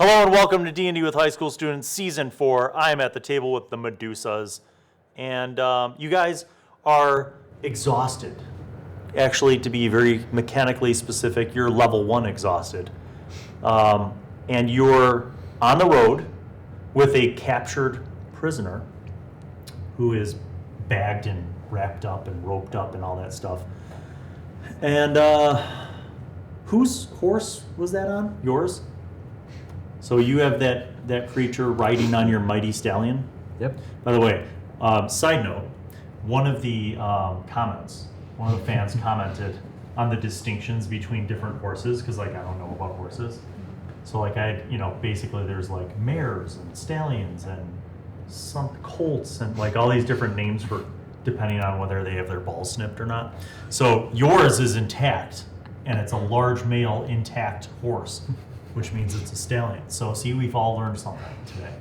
Hello and welcome to D&D with High School Students Season 4. I am at the table with the Medusas, and you guys are exhausted. Actually, to be very mechanically specific, you're level 1 exhausted. And you're on the road with a captured prisoner who is bagged and wrapped up and roped up and all that stuff. And whose horse was that on? Yours? So you have that creature riding on your mighty stallion? Yep. By the way, side note, one of the fans commented on the distinctions between different horses, because I don't know about horses. So basically there's mares and stallions and some colts and all these different names for depending on whether they have their balls snipped or not. So yours is intact, and it's a large male intact horse, which means it's a stallion. So see, we've all learned something today.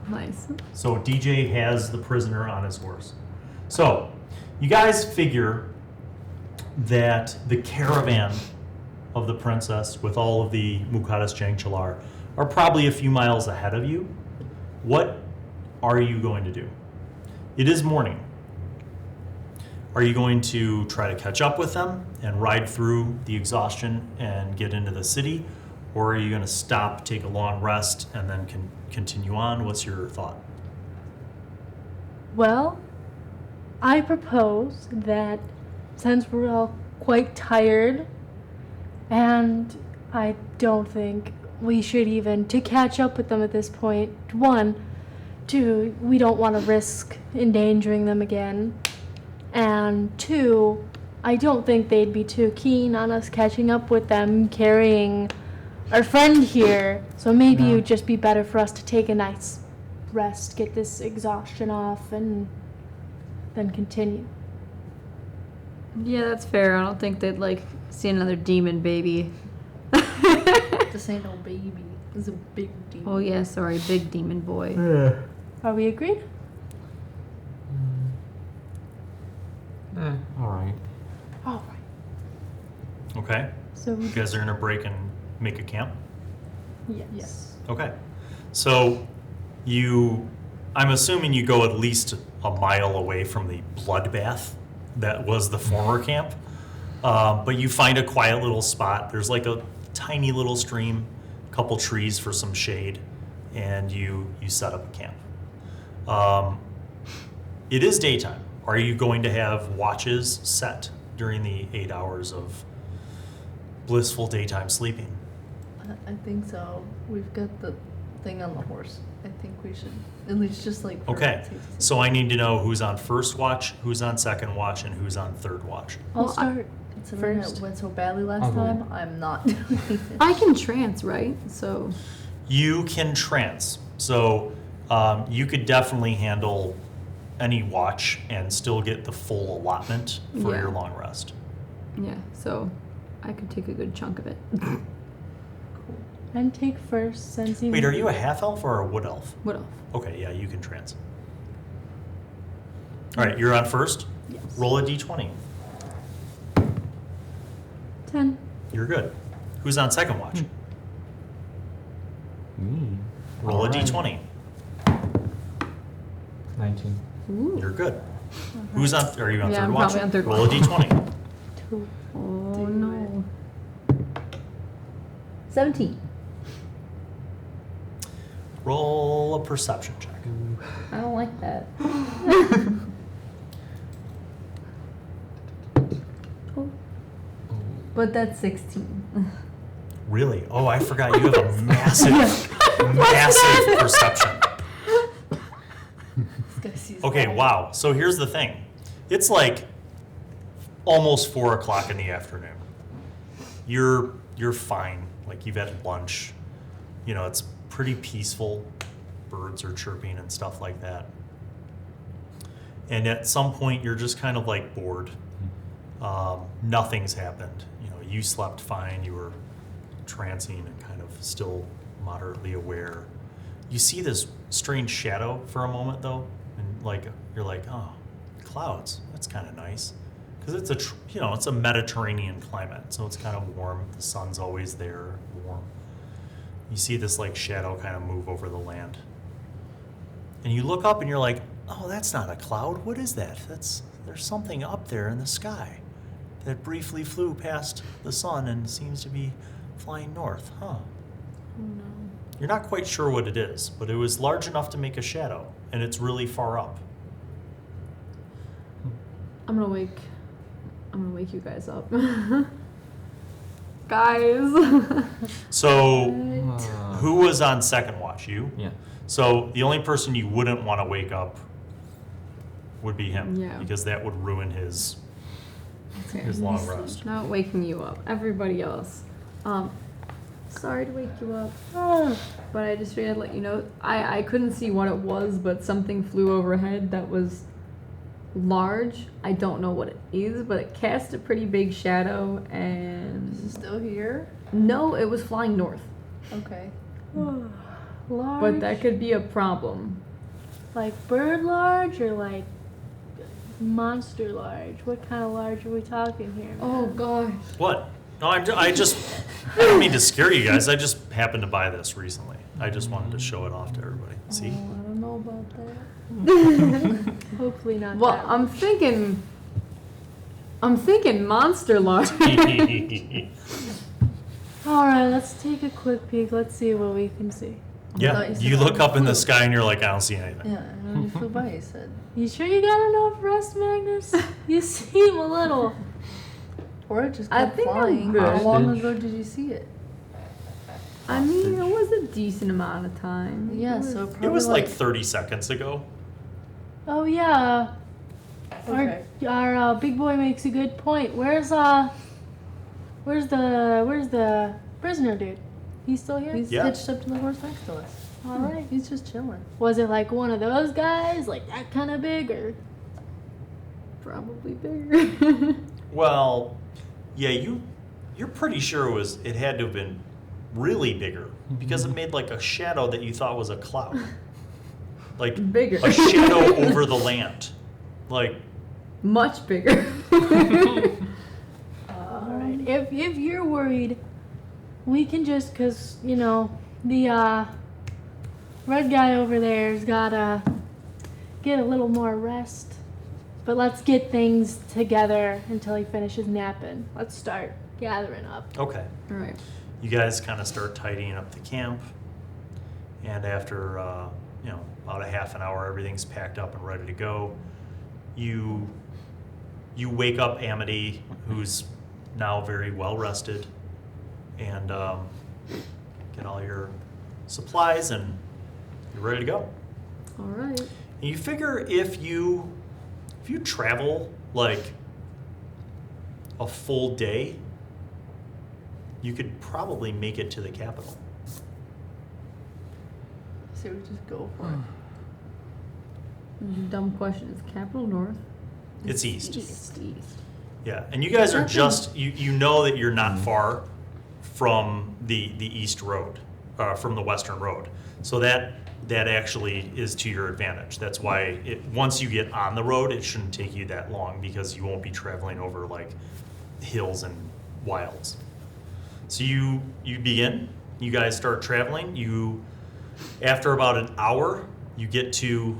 Nice. So DJ has the prisoner on his horse. So you guys figure that the caravan of the princess with all of the Mukadas Jangchalar are probably a few miles ahead of you. What are you going to do? It is morning. Are you going to try to catch up with them and ride through the exhaustion and get into the city? Or are you going to stop, take a long rest, and then continue on? What's your thought? Well, I propose that since we're all quite tired, and I don't think we should even to catch up with them at this point. 1, 2, we don't want to risk endangering them again. And 2, I don't think they'd be too keen on us catching up with them carrying our friend here, so maybe it would just be better for us to take a nice rest, get this exhaustion off, and then continue. Yeah, that's fair. I don't think they'd see another demon baby. This ain't no baby. This is a big demon. Oh yeah, sorry, big demon boy. Are we agreed? All right. All right. Okay. So You guys are going to break and make a camp? yes. Okay. So I'm assuming you go at least a mile away from the bloodbath that was the former camp. But you find a quiet little spot. There's a tiny little stream, a couple trees for some shade, and you set up a camp. It is daytime. Are you going to have watches set during the 8 hours of blissful daytime sleeping? I think so. We've got the thing on the horse. I think we should at least just for Okay, safety's so I need to know who's on first watch, who's on second watch, and who's on third watch. I'll Well, start Considering first. it went so badly last time, I'm not doing it. I can trance, right? So You can trance, so you could definitely handle any watch and still get the full allotment for Yeah. your long rest. yeah, so I could take a good chunk of it. And take first, since even... Wait, are you a half elf or a wood elf? What else? Okay, yeah, you can trance. All right, you're on first. Yes. Roll a d20. 10. You're good. Who's on second watch? Me. Roll a All right. d20. 19. Ooh. You're good. Who's on? Are you on Yeah, third I'm watch? probably on third Roll a d20. 2. Oh no. 17. Roll a perception check. I don't like that. But that's 16. Really? Oh, I forgot you have a massive perception. This guy sees Okay, light. wow. So here's the thing. It's almost 4 o'clock in the afternoon. You're fine. You've had lunch. It's pretty peaceful. Birds are chirping and stuff like that. And at some point, you're just kind of bored. Nothing's happened. You slept fine. You were trancing and kind of still moderately aware. You see this strange shadow for a moment, though, and you're oh, clouds. That's kind of nice, because it's a Mediterranean climate, so it's kind of warm. The sun's always there, warm. You see this like shadow kind of move over the land. And you look up and you're like, oh, that's not a cloud. What is that? There's something up there in the sky that briefly flew past the sun and seems to be flying north. Huh. Oh no. You're not quite sure what it is, but it was large enough to make a shadow, and it's really far up. I'm gonna wake you guys up. Guys. So, Right. who was on second watch? You? Yeah. So, the only person you wouldn't want to wake up would be him. Yeah. Because that would ruin his Okay. long rest. Not waking you up. Everybody else. Sorry to wake you up. But I just figured I'd let you know. I couldn't see what it was, but something flew overhead that was large. I don't know what it is, but it cast a pretty big shadow Is it and still here? no, it was flying north. Okay. Large? But that could be a problem. Like bird large or like monster large? What kind of large are we talking here? Oh man? gosh. What? No, I don't mean to scare you guys. I just happened to buy this recently. I just wanted to show it off to everybody. See? Oh, I don't know about that. Hopefully not Well, that. I'm thinking monster large. Alright, let's take a quick peek. Let's see what we can see. Yeah, thought you said you look that up in the flew. sky and you're like, I don't see anything. Yeah, and when you flew by, you said. You sure you got enough rest, Magnus? You seem a little. Or it just I kept think I'm flying. good. How long ago did you see it? I mean, it was a decent amount of time. Yeah, It so was- probably It was like 30 seconds ago. Oh yeah. Okay. Our big boy makes a good point. Where's the prisoner dude? He's still here? He's Yeah. hitched up to the horse next to us. Alright. He's just chilling. Was it like one of those guys? Like that kind of big or? Probably bigger. Well, yeah, you're pretty sure it had to have been really bigger because it made like a shadow that you thought was a cloud. Like Bigger. a shadow over the land. Like Much bigger. Alright. If you're worried, we can just, cause you know the red guy over there's gotta get a little more rest. But let's get things together until he finishes napping. Let's start gathering up. okay. All right. You guys kind of start tidying up the camp, and after about a half an hour, everything's packed up and ready to go. You wake up Amity, who's now very well rested, and get all your supplies, and you're ready to go. All right. And you figure if you travel like a full day, you could probably make it to the capital. So we just go for it. Dumb question. Is capital north? It's east. East. Yeah, and you guys are That's just you know that you're not far from the east road, from the western road. So that actually is to your advantage. That's why once you get on the road, it shouldn't take you that long because you won't be traveling over like hills and wilds. So you begin. You guys start traveling. After about an hour, you get to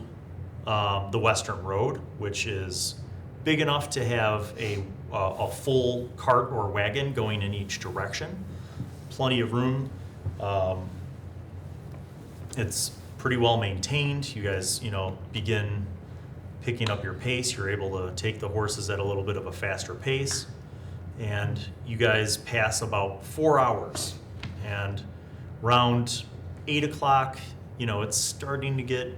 the western road, which is big enough to have a full cart or wagon going in each direction. Plenty of room. It's pretty well maintained. You guys, begin picking up your pace. You're able to take the horses at a little bit of a faster pace. And you guys pass about 4 hours. And around 8 o'clock, it's starting to get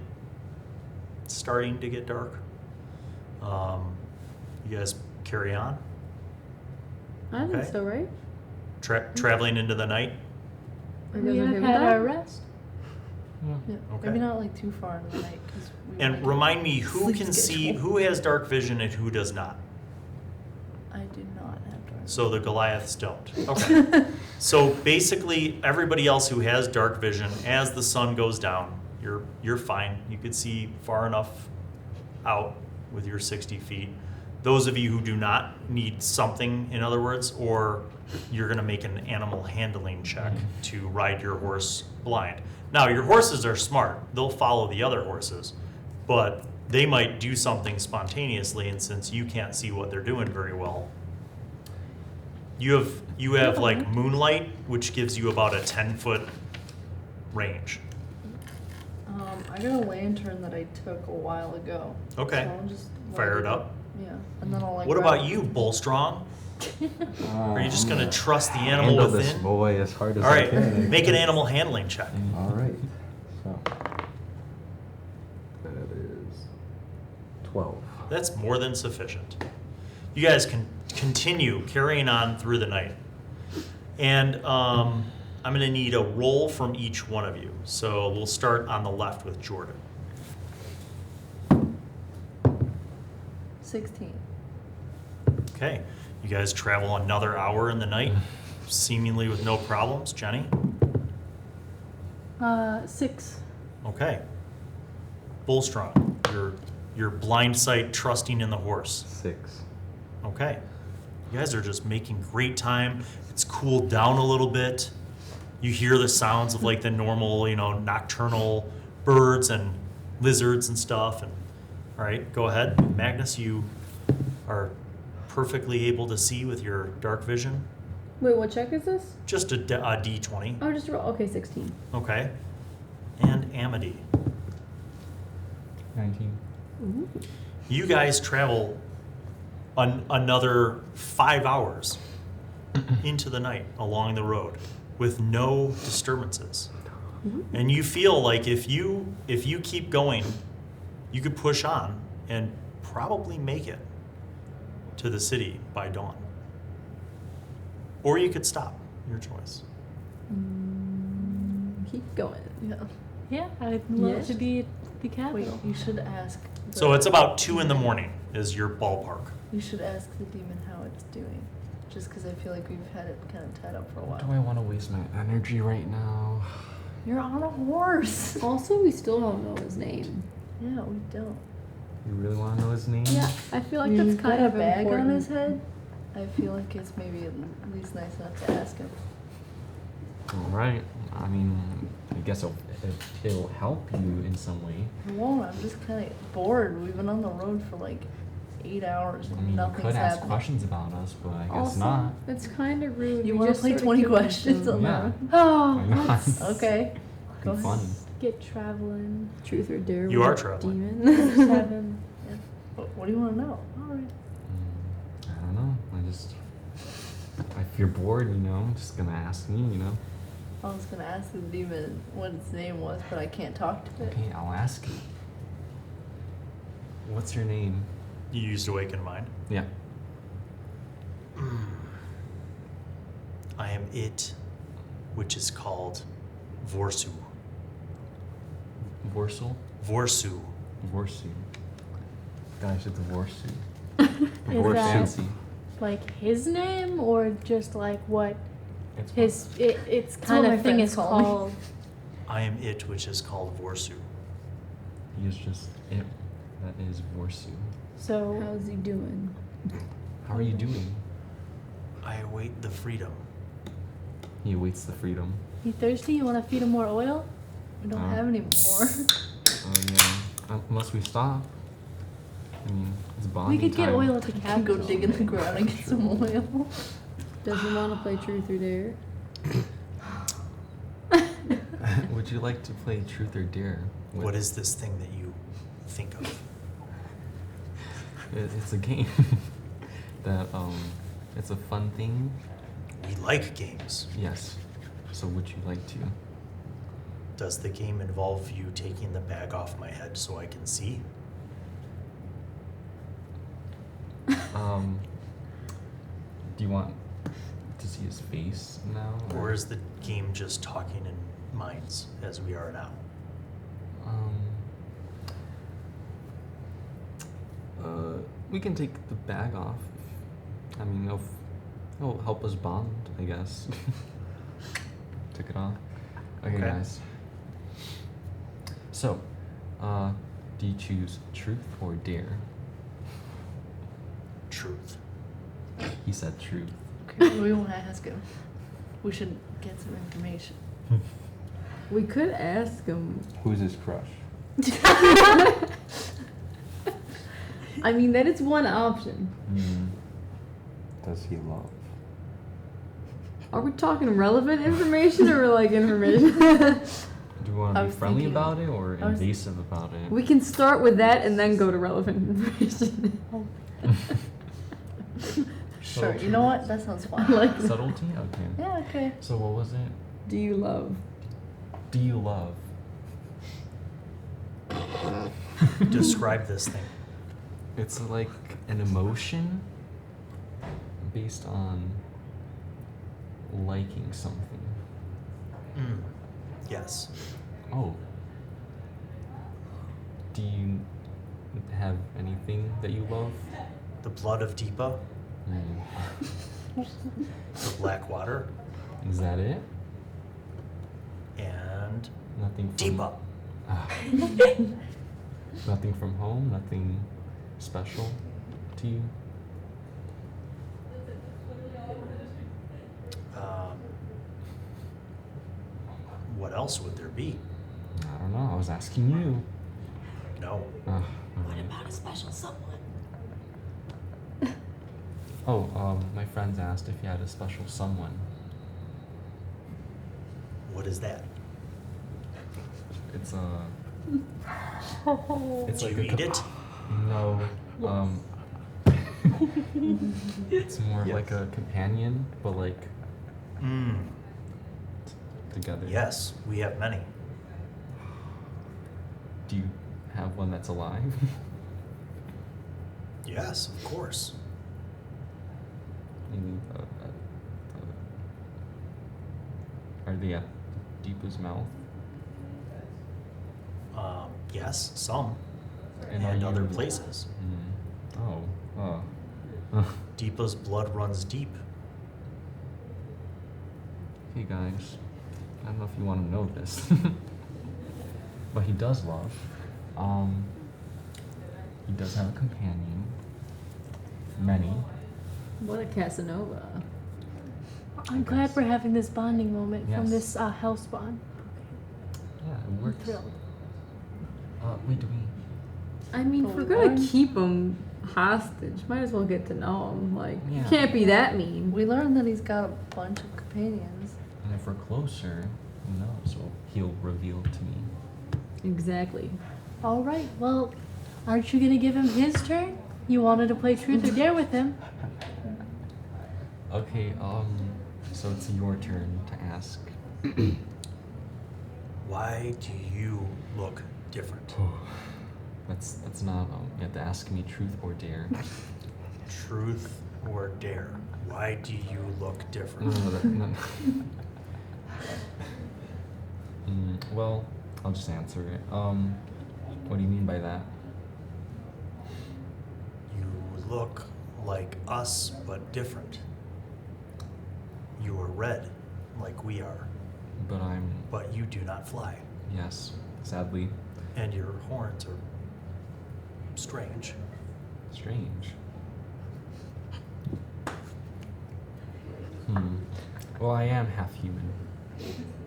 dark. You guys carry on, I think Okay. so, right? traveling into the night. Are you We guys have okay with had that? our rest. Yeah. Okay. Maybe not like too far in the night. 'Cause we And might- remind me who Sleep can see, schedule. who has dark vision and who does not. I do not have dark. So the Goliaths don't. Okay. So basically, everybody else who has dark vision, as the sun goes down, you're fine. You could see far enough out with your 60 feet those of you who do not need something, in other words, or you're going to make an animal handling check to ride your horse blind. Now, your horses are smart. They'll follow the other horses, but they might do something spontaneously, and since you can't see what they're doing very well, you have like moonlight, which gives you about a 10-foot range. I got a lantern that I took a while ago. Okay. So I'll just Fire light it up. Yeah, and then I'll like. What grab- about you, Bullstrong? Are you just going to trust the animal handle this within? boy as hard as All I right, can. make an animal handling check. All right. So that is 12. That's more than sufficient. You guys can continue carrying on through the night. And I'm going to need a roll from each one of you. So we'll start on the left with Jordan. 16. Okay, you guys travel another hour in the night, seemingly with no problems. Jenny? 6. Okay. Bullstrong, your blind sight trusting in the horse. 6. Okay. You guys are just making great time. It's cooled down a little bit. You hear the sounds of like the normal, nocturnal birds and lizards and stuff. And all right, go ahead. Magnus, you are perfectly able to see with your dark vision. Wait, what check is this? Just a D20. Oh, just roll. Okay, 16. Okay. And Amity. 19. Ooh. You guys travel another 5 hours into the night along the road with no disturbances. And you feel like if you keep going, you could push on and probably make it to the city by dawn. Or you could stop, your choice. Keep going. Yeah. Yeah, I'd love Yes. to be at the Wait, capital. you should ask. So it's about 2 in the morning is your ballpark. You should ask the demon how it's doing. Just because I feel like we've had it kind of tied up for a Do while. I want to waste my energy right now? You're on a horse. Also, we still don't know his name. Yeah, we don't. You really want to know his name? Yeah, I feel like He's that's kind got of a bag important. on his head. I feel like it's maybe at least nice enough to ask him. All right. I mean, I guess it'll help you in some way. I won't. I'm just kind of bored. We've been on the road for like 8 hours I and mean, you nothing's could ask happening. questions about us, but I guess Also, not. it's kind of rude. You We want to just play sorta 20 give questions them on Yeah. that? Oh, Why not? let's Okay. Go Be ahead. fun. get traveling. Truth or dare? You with are a traveling. Demon. 7. What do you want to know? All right. I don't know. If you're bored, just gonna ask me, I was going to ask the demon what its name was, but I can't talk to it. Okay, I'll ask you. What's your name? You used Awaken Mind. Yeah. I am it, which is called Vorsu. Vorsul? Vorsu. Vorsu. Gosh, it's Vorsu. Is Vor that- fancy. Like his name or just like what It's it's what kind my of thing friends is call me. called? I am it, which is called Vorsu. He is just it. That is Vorsu. So How's he doing? How are you doing? I await the freedom. He awaits the freedom. you thirsty? You want to feed him more oil? We don't Oh. have any more. Oh yeah. Unless we stop. I mean, it's bonding We could get time. oil at the We can go capital. dig in the ground and get some oil. Does he want to play Truth or Dare? Would you like to play Truth or Dare? What is this thing that you think of? It's a game that it's a fun thing. We like games. Yes. So would you like to? Does the game involve you taking the bag off my head so I can see? Do you want to see his face now? Or is the game just talking in minds as we are now? We can take the bag off. I mean, it'll help us bond, I guess. Took it off. Okay, Okay. guys. So, do you choose truth or dare? Truth. He said truth. Okay, we won't ask him. We should get some information. We could ask him. Who's his crush? I mean, that is one option. Does he love? Are we talking relevant information or like information? Do we want I to be was friendly thinking- about it or I was- invasive about it? We can start with that and then go to relevant information. Sure, you know what? That sounds fun. Like, Subtlety? Okay. Yeah, okay. So what was it? do you love? Do you love? Describe this thing. It's like an emotion based on liking something. Yes. Oh. Do you have anything that you love? The blood of Deepa, Mm. the black water, Is that it? and Nothing from Deepa. Ah. Nothing from home? Nothing special to you? What else would there be? I don't know. I was asking you. No. What about a special someone? Oh, my friends asked if you had a special someone. What is that? It's It's Do like you a eat it? No. It's more of like Yes. a companion, but like together. Yes, we have many. Do you have one that's alive? Yes, of course. Maybe, are they at Deepa's mouth? Yes, some. And And are other you- places. Oh. Deepa's blood runs deep. Hey guys, I don't know if you want to know this, but he does love. He does have a companion. Many. What a Casanova. I'm glad we're having this bonding moment from Yes. this house bond. Yeah, it I'm works. thrilled. Wait, do we? I mean, But if we're we gonna learned- keep him hostage, might as well get to know him. Like, you Yeah. can't be that mean. We learned that he's got a bunch of companions. And if we're closer, who knows? Well, he'll reveal to me. Exactly. All right, well, aren't you gonna give him his turn? You wanted to play truth or dare with him. Okay, so it's your turn to ask. Why do you look different? That's not, you have to ask me truth or dare. Truth or dare? Why do you look No, different? no. Well, I'll just answer it. What do you mean by that? You look like us, but different. You are red, like we are, But I'm, but you do not fly. yes, sadly, And your horns are strange. strange. Well, I am half human.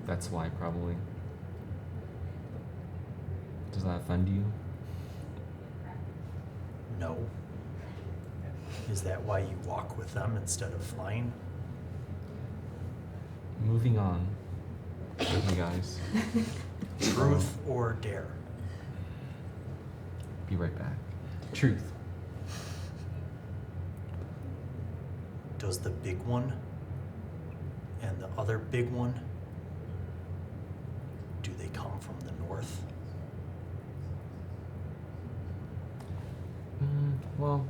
That's why, probably. Does that offend you? No. Is that why you walk with them instead of flying? Moving on. Okay, guys. Truth or dare? Be right back. Truth. Does the big one and the other big one, do they come from the north? Well,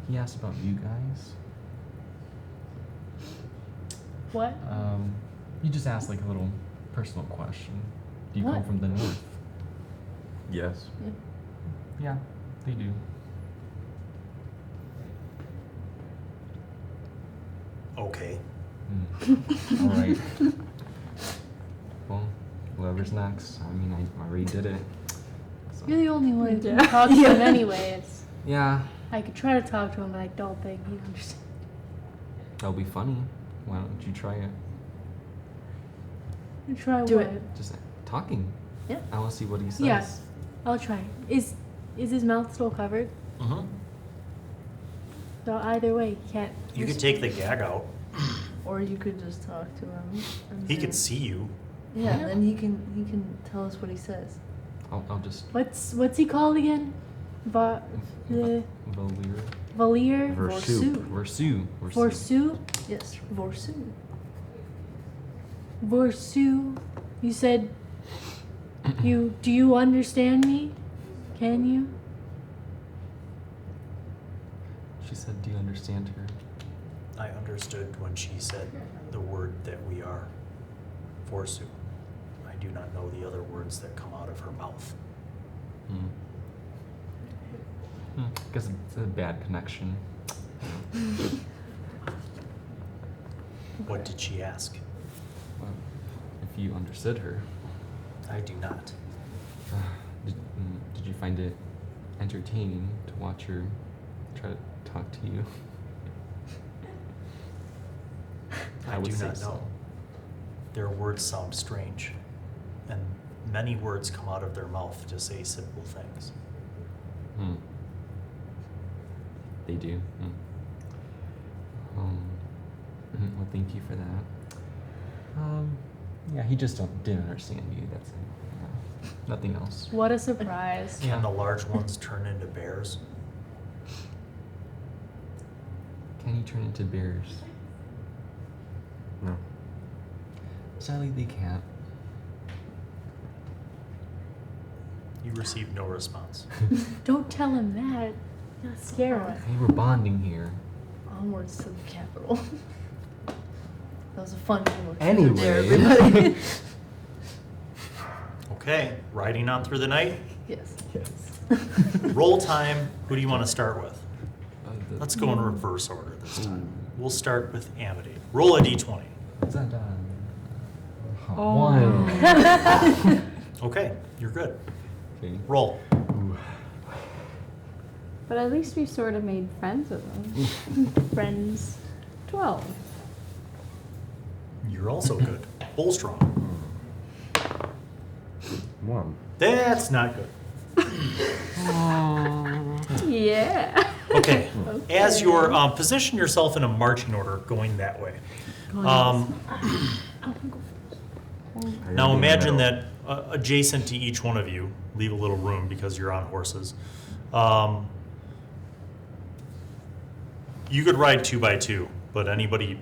he asked about you guys. What? You just asked like a little personal question. Do you come What? from the north? Yes. Yeah, they do. Okay. All right. Well, whoever's next. I mean, I already did it. So. You're the only one who can Yeah. talk to him anyway. It's Yeah, I could try to talk to him, but I don't think he'd understand. That'll be funny. Why don't you try it? Try Do what? it. Just talking. Yeah. I want to see what he says. Yeah, I'll try. Is his mouth still covered? Mm-hmm. So either way, he can't. You could take the gag out. Or you could just talk to him. And He then- could see you. Yeah, then he can tell us what he says. I'll just. What's he called again? The Valier. Valier? Versu. Vorsu? Yes, Vorsu. Vorsu? You said do you understand me? Can you? She said, do you understand her? I understood when she said the word that we are. Forsu. I do not know the other words that come out of her mouth. Guess it's a bad connection. What did she ask? Well, if you understood her, I do not. did you find it entertaining to watch her try to talk to you? I would do say not so. know. Their words sound strange, and many words come out of their mouth to say simple things. They do. Well, thank you for that. Yeah, he just didn't understand you. That's it. Yeah. Nothing else. What a surprise. Can the large ones turn into bears? Can you turn into bears? No. Sadly, they can't. You received no response. Don't tell him that. Not scare him. Hey, we're bonding here. Onwards to the capital. That was a fun game of Anyway. there, everybody. Okay, riding on through the night. Yes. Yes. Roll time. Who do you want to start with? The- Let's go in reverse order this time. We'll start with Amity. Roll a d20. Ta-da. Oh. One. Okay, you're good. Okay. Roll. But at least we sort of made friends with them. Friends. 12. You're also good. Bullstrong. One. That's not good. Yeah. Okay. As you're position yourself in a marching order going that way. Now imagine that adjacent to each one of you, leave a little room because you're on horses. You could ride 2 by 2, but anybody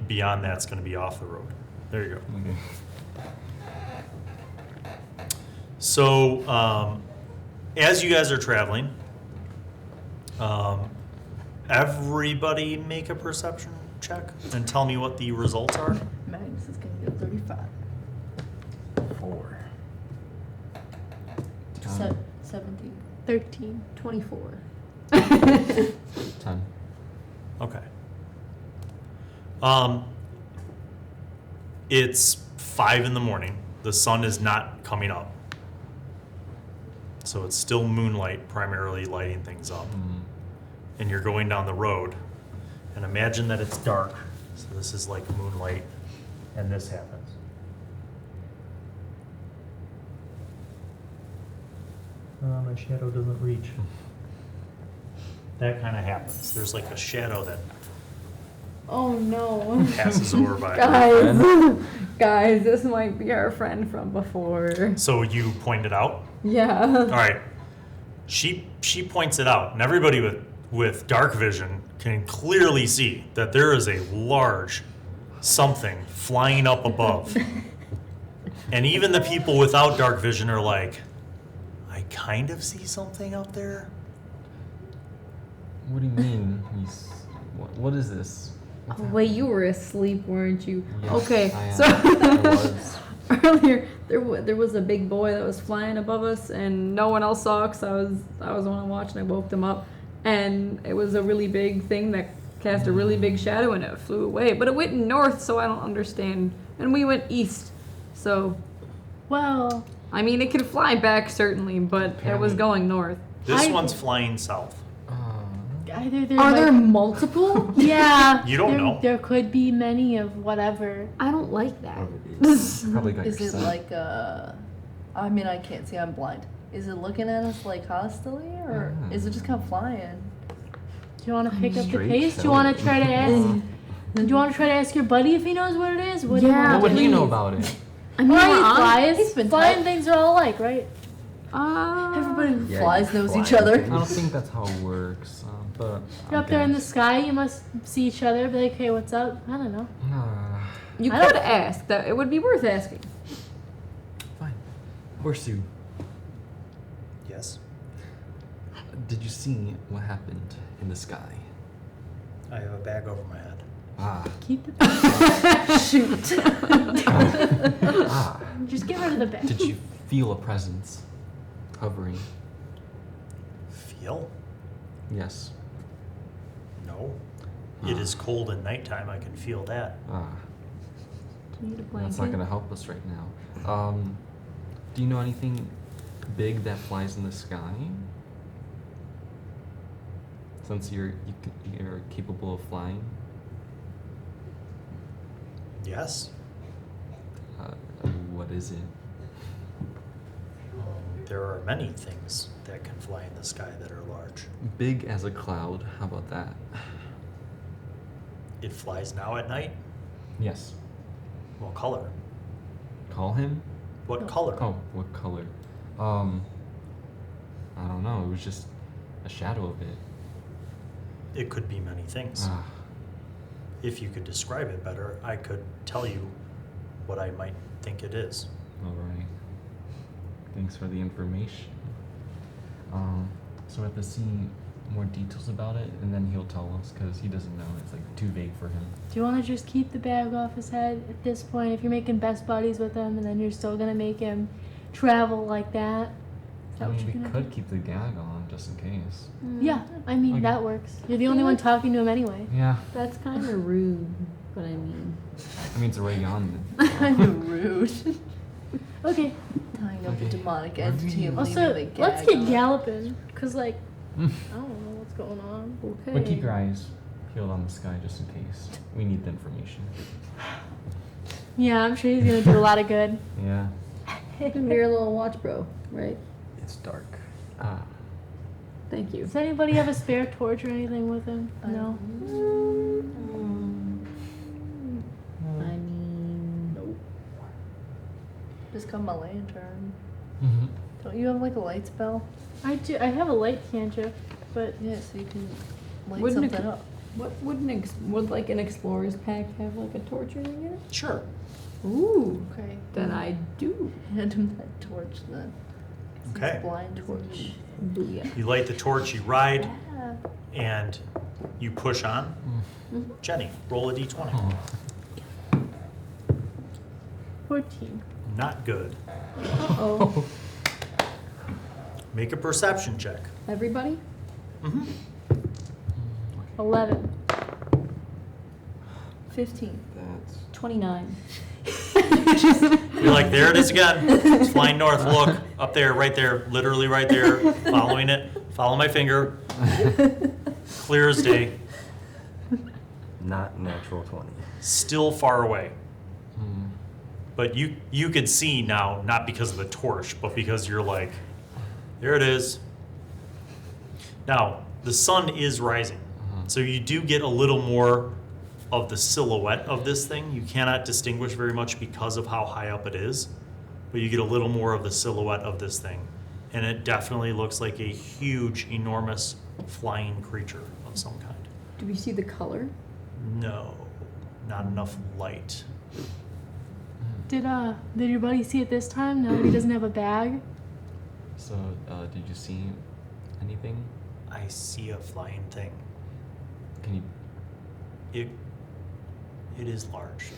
beyond that's going to be off the road. There you go. Okay. So, as you guys are traveling, everybody make a perception check and tell me what the results are. Magnus is going to get 35. 4. 17. 13. 24. 10. Okay. It's 5 in the morning. The sun is not coming up. So it's still moonlight primarily lighting things up. And you're going down the road. And imagine that it's dark. So this is like moonlight. And this happens. My shadow doesn't reach. That kind of happens. There's like a shadow that Oh no. passes over by. Guys, guys, this might be our friend from before. So you point it out? All Yeah. right. She points it out, and everybody with dark vision can clearly see that there is a large something flying up above. And even the people without dark vision are like, I kind of see something up there. What do you mean? What is this? Oh, wait, you were asleep, weren't you? Yes, Okay, I am. so I was. earlier there was a big boy that was flying above us, and no one else saw because I was the one watching. I woke them up, and it was a really big thing that cast a really big shadow, and it flew away. But it went north, so I don't understand. And we went east, so Well, I mean it could fly back certainly, but it was going north. This I- one's flying south. Either there Are there might- multiple? Yeah. You don't there, know. There could be many of whatever. I don't like that. Probably got Is your it scent. like I mean, I can't see. I'm blind. Is it looking at us like hostily, or is it just kind of flying? Do you want to pick up the Straight pace? Do you want to try to ask? Do you want to try to ask your buddy if he knows what it is? What do you Yeah, want What to would he know do? about it? I mean, Why we're he on- flies? He's been Flying type- things are all alike, right? Everybody who Yeah, flies you knows fly each other. I don't think that's how it works, but You're up there in the sky. You must see each other. Be like, hey, what's up? I don't know. You I don't- could ask. That it would be worth asking. Fine. Horseshoe, Yes. did you see what happened in the sky? I have a bag over my head. Ah. Keep the. Shoot. Ah. Just get rid of the bag. Did you feel a presence hovering? Feel? Yes. No. It is cold at nighttime. I can feel that. Ah. Do you need a That's not blanket? gonna help us right now. Do you know anything big that flies in the sky? Since you're capable of flying, Yes. what is it? There are many things that can fly in the sky that are large. Big as a cloud. How about that? It flies now at night. Yes. What color? Call him. What color? Oh, what color? I don't know. It was just a shadow of it. It could be many things. Ah. If you could describe it better, I could tell you what I might think it is. All right. Thanks for the information. So we have to see more details about it, and then he'll tell us because he doesn't know. It's like too vague for him. Do you want to just keep the bag off his head at this point? If you're making best buddies with him, and then you're still gonna make him travel like that. Is that I what mean, you're we gonna could keep the gag on just in case. do? Yeah, I mean Okay. that works. You're the only one talking to him anyway. Yeah. That's kind of rude, but I mean. I mean, it's already on. Kind of rude. Okay. Tying up Okay. a demonic entity and Also, leaving the let's gag get on. galloping, cause like I don't know what's going on. Okay. But keep your eyes peeled on the sky just in case. We need the information. Yeah, I'm sure he's gonna do a lot of good. Yeah. You're a little watch bro, right? It's dark. Ah. Thank you. Does anybody have a spare torch or anything with him? No. I mean, Nope. Just got my lantern. Mm-hmm. Don't you have like a light spell? I do. I have a light cantrip, but Yeah, so you can light Wouldn't it something co- up. what would like an explorer's pack have like a torch or anything in it? Sure. Ooh. Okay. Then I do. Hand him that torch then. It's Okay. a blind torch. Booyah. You light the torch, you ride, Yeah. and you push on. Jenny, roll a d20. Oh. 14. Not good. Oh, Make a perception check. everybody? 11. 15. That's 29. You're like, there it is again. It's flying north. Look, up there, right there, literally right there. Following it. Follow my finger. Clear as day. Not natural 20. Still far away. But you could see now, not because of the torch, but because you're like, there it is. Now, the sun is rising. So you do get a little more of the silhouette of this thing. You cannot distinguish very much because of how high up it is, but you get a little more of the silhouette of this thing. And it definitely looks like a huge, enormous flying creature of some kind. Do we see the color? No, not enough light. Did your buddy see it this time? Now that he doesn't have a bag? So, did you see anything? I see a flying thing. Can you? It is large.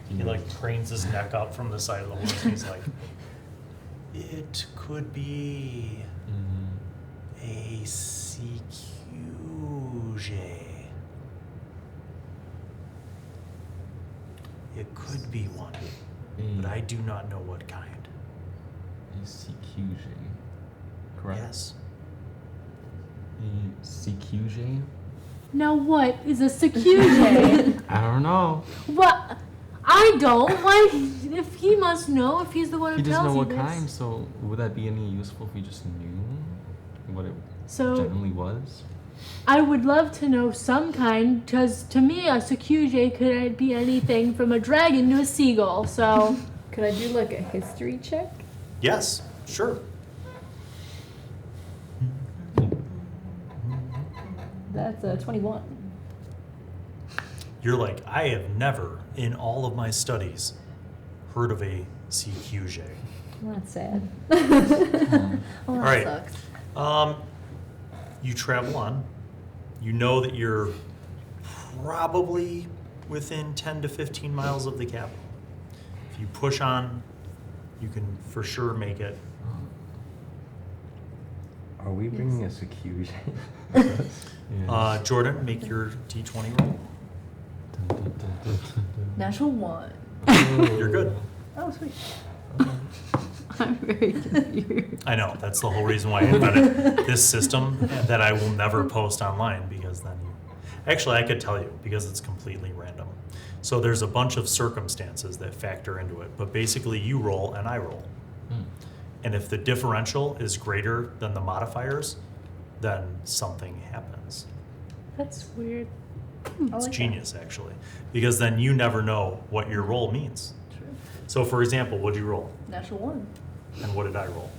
He like cranes his neck up from the side of the horse and he's like, it could be a CQJ. It could be one, but I do not know what kind. A CQJ. Correct. Yes. A CQJ? Now what is a security? I don't know. What? I don't. Why? If he must know, if he's the one who He doesn't tells know you what this. kind, so would that be any useful if we just knew what it So generally was? I would love to know some kind, because to me a security could be anything from a dragon to a seagull. So Could I do like a history check? Yes, sure. That's a 21. You're like, I have never, in all of my studies, heard of a CQJ. Well, that's sad. Well, All that right. sucks. You travel on. You know that you're probably within 10 to 15 miles of the capital. If you push on, you can for sure make it. Are we bringing a security? Yeah. Jordan, make your D20 roll. Natural 1. You're good. Oh, sweet. I'm very confused. I know, that's the whole reason why I invented this system that I will never post online, because then you... Actually, I could tell you, because it's completely random. So there's a bunch of circumstances that factor into it, but basically you roll and I roll. And if the differential is greater than the modifiers, then something happens. that's weird. It's genius, actually, because then you never know what your roll means. True. So for example, what'd you roll? Natural 1. And what did I roll?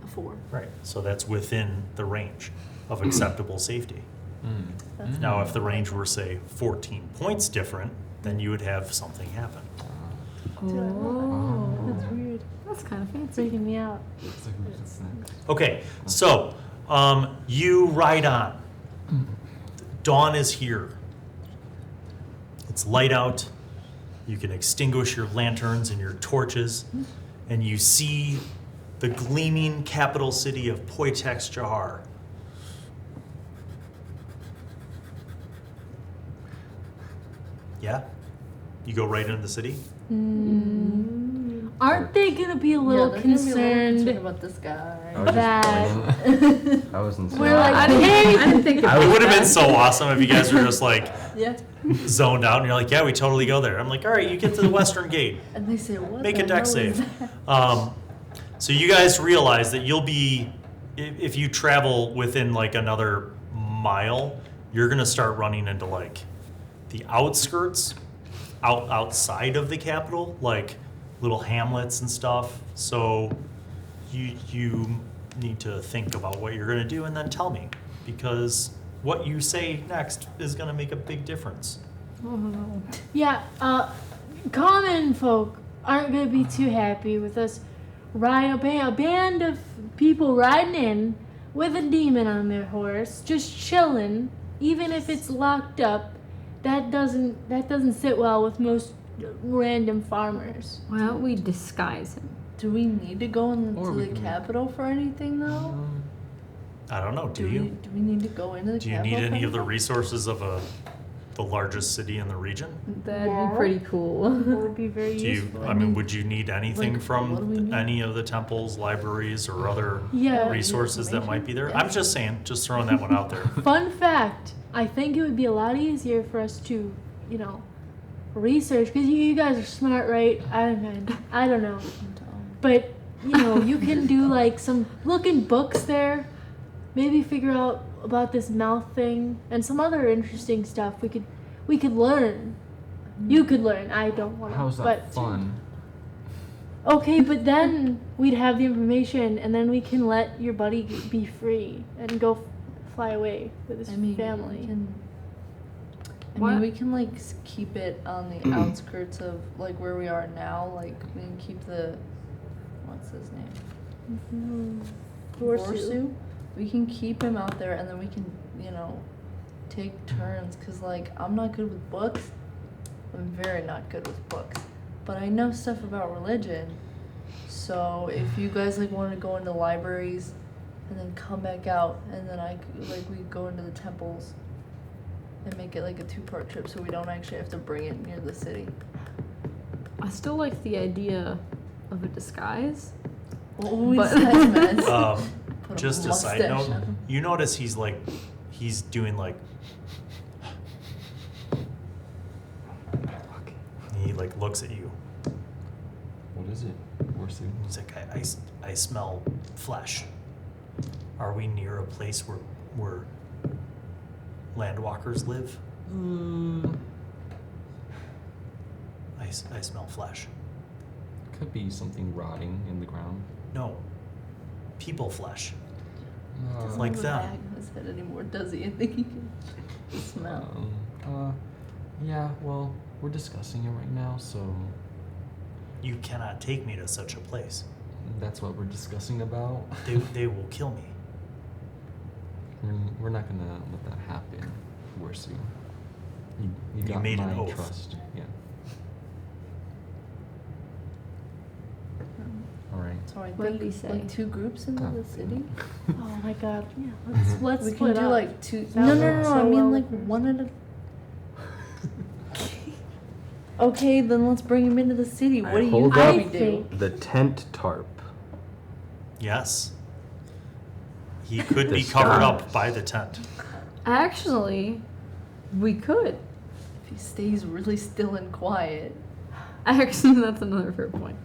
A 4. Right, so that's within the range of acceptable safety. That's Now, if the range were, say, 14 points different, then you would have something happen. Oh, That's weird. that's kind of It's fancy. freaking me out. It's like it's next. Okay, so you ride on. Dawn is here. It's light out. You can extinguish your lanterns and your torches, and you see the gleaming capital city of Poitex Jahar. Yeah? You go right into the city? Aren't they gonna be a little they're gonna be a little concerned concerned about this guy. I was that just playing. I wasn't we're saying- like, I didn't hey, think It about would have been that. so awesome if you guys were just like Yeah. zoned out and you're like, yeah, we totally go there. I'm like, all right, you get to the western gate. And they say, what Make the a deck hell is save. that? So you guys realize that you'll be, if you travel within like another mile, you're gonna start running into like the outskirts, outside of the capital, like little hamlets and stuff. So you need to think about what you're gonna do and then tell me, because what you say next is gonna make a big difference. yeah, common folk aren't gonna be too happy with us a band of people riding in with a demon on their horse, just chilling, even if it's locked up. That doesn't sit well with most random farmers. Why don't we disguise him? Do we need to go into Or we the can- capital for anything, though? I don't know, do you? Do we need to go into the Do you capital? need for any of the anything? resources of the largest city in the region? That'd Yeah. be pretty cool. That would be very Do you, useful. I mean, would you need anything like, what do we from need? any of the temples, libraries, or other Yeah. resources that might be there? information? I'm just saying, just throwing that one out there. Fun fact, I think it would be a lot easier for us to, research, because you guys are smart, right? I don't know. But, you can do like some look in books there, maybe figure out about this mouth thing and some other interesting stuff we could learn. You could learn. I don't want to. How's that but fun? okay, but then we'd have the information, and then we can let your buddy be free and go fly away with his family. We can like keep it on the outskirts of like where we are now. Like we can keep what's his name? Borsu. We can keep him out there, and then we can, take turns. Cause like I'm not good with books. I'm very not good with books, but I know stuff about religion. So if you guys like want to go into libraries, and then come back out, and then we go into the temples. And make it like a 2-part trip so we don't actually have to bring it near the city. I still like the idea of a disguise. Well, we But- disguise him as- put Just a side mustache note, on him. You notice he's doing like, he like looks at you. What is it? Horsey? He's like, I smell flesh. Are we near a place where landwalkers live? I smell flesh. Could be something rotting in the ground. No, people flesh. Doesn't Like have a them. bag in his head anymore, does he? I think he can smell. Yeah, well, we're discussing it right now, so You cannot take me to such a place. that's what we're discussing about. They will kill me. We're not gonna let that happen, Horsey. You got made an my oath. trust. Yeah. All right. So I What think did he say? like 2 groups into the city. Oh my god. Yeah. Let's We can split do up. like 2. That No, would no, work no. so I mean well like with us. one at a. Okay, then let's bring him into the city. What do you hold think up. we do? The tent tarp. Yes. He could be covered up by the tent. Actually, we could. If he stays really still and quiet. Actually, that's another fair point.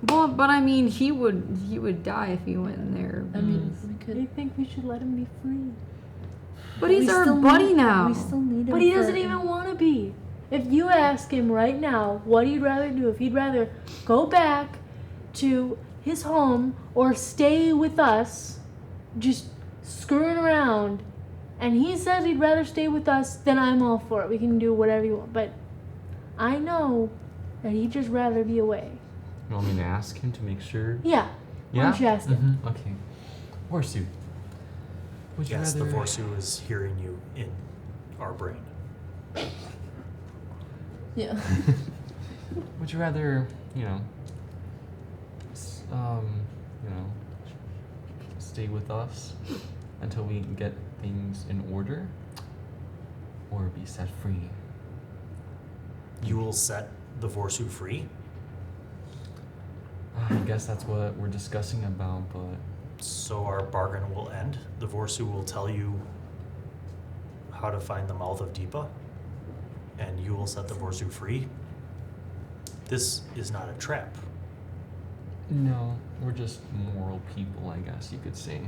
Well, but I mean, he would die if he went in there. I mean, we I could. think we should let him be free. But he's we our still buddy need- now. We still need him. But he for- doesn't even want to be. If you ask him right now what he'd rather do, if he'd rather go back to his home or stay with us, just screwing around, and he says he'd rather stay with us, then I'm all for it. We can do whatever you want. But I know that he'd just rather be away. You want me to ask him to make sure? Yeah. Why don't you ask him? Okay. Horsey. Would you Yes, rather? the Vorsu is hearing you in our brain. Yeah. Would you rather, stay with us until we get things in order, or be set free? You will set the Vorsu free? I guess that's what we're discussing about, but So our bargain will end. The Vorsu will tell you how to find the mouth of Deepa, and you will set the Vorsu free. This is not a trap. no, we're just moral people, I guess you could say.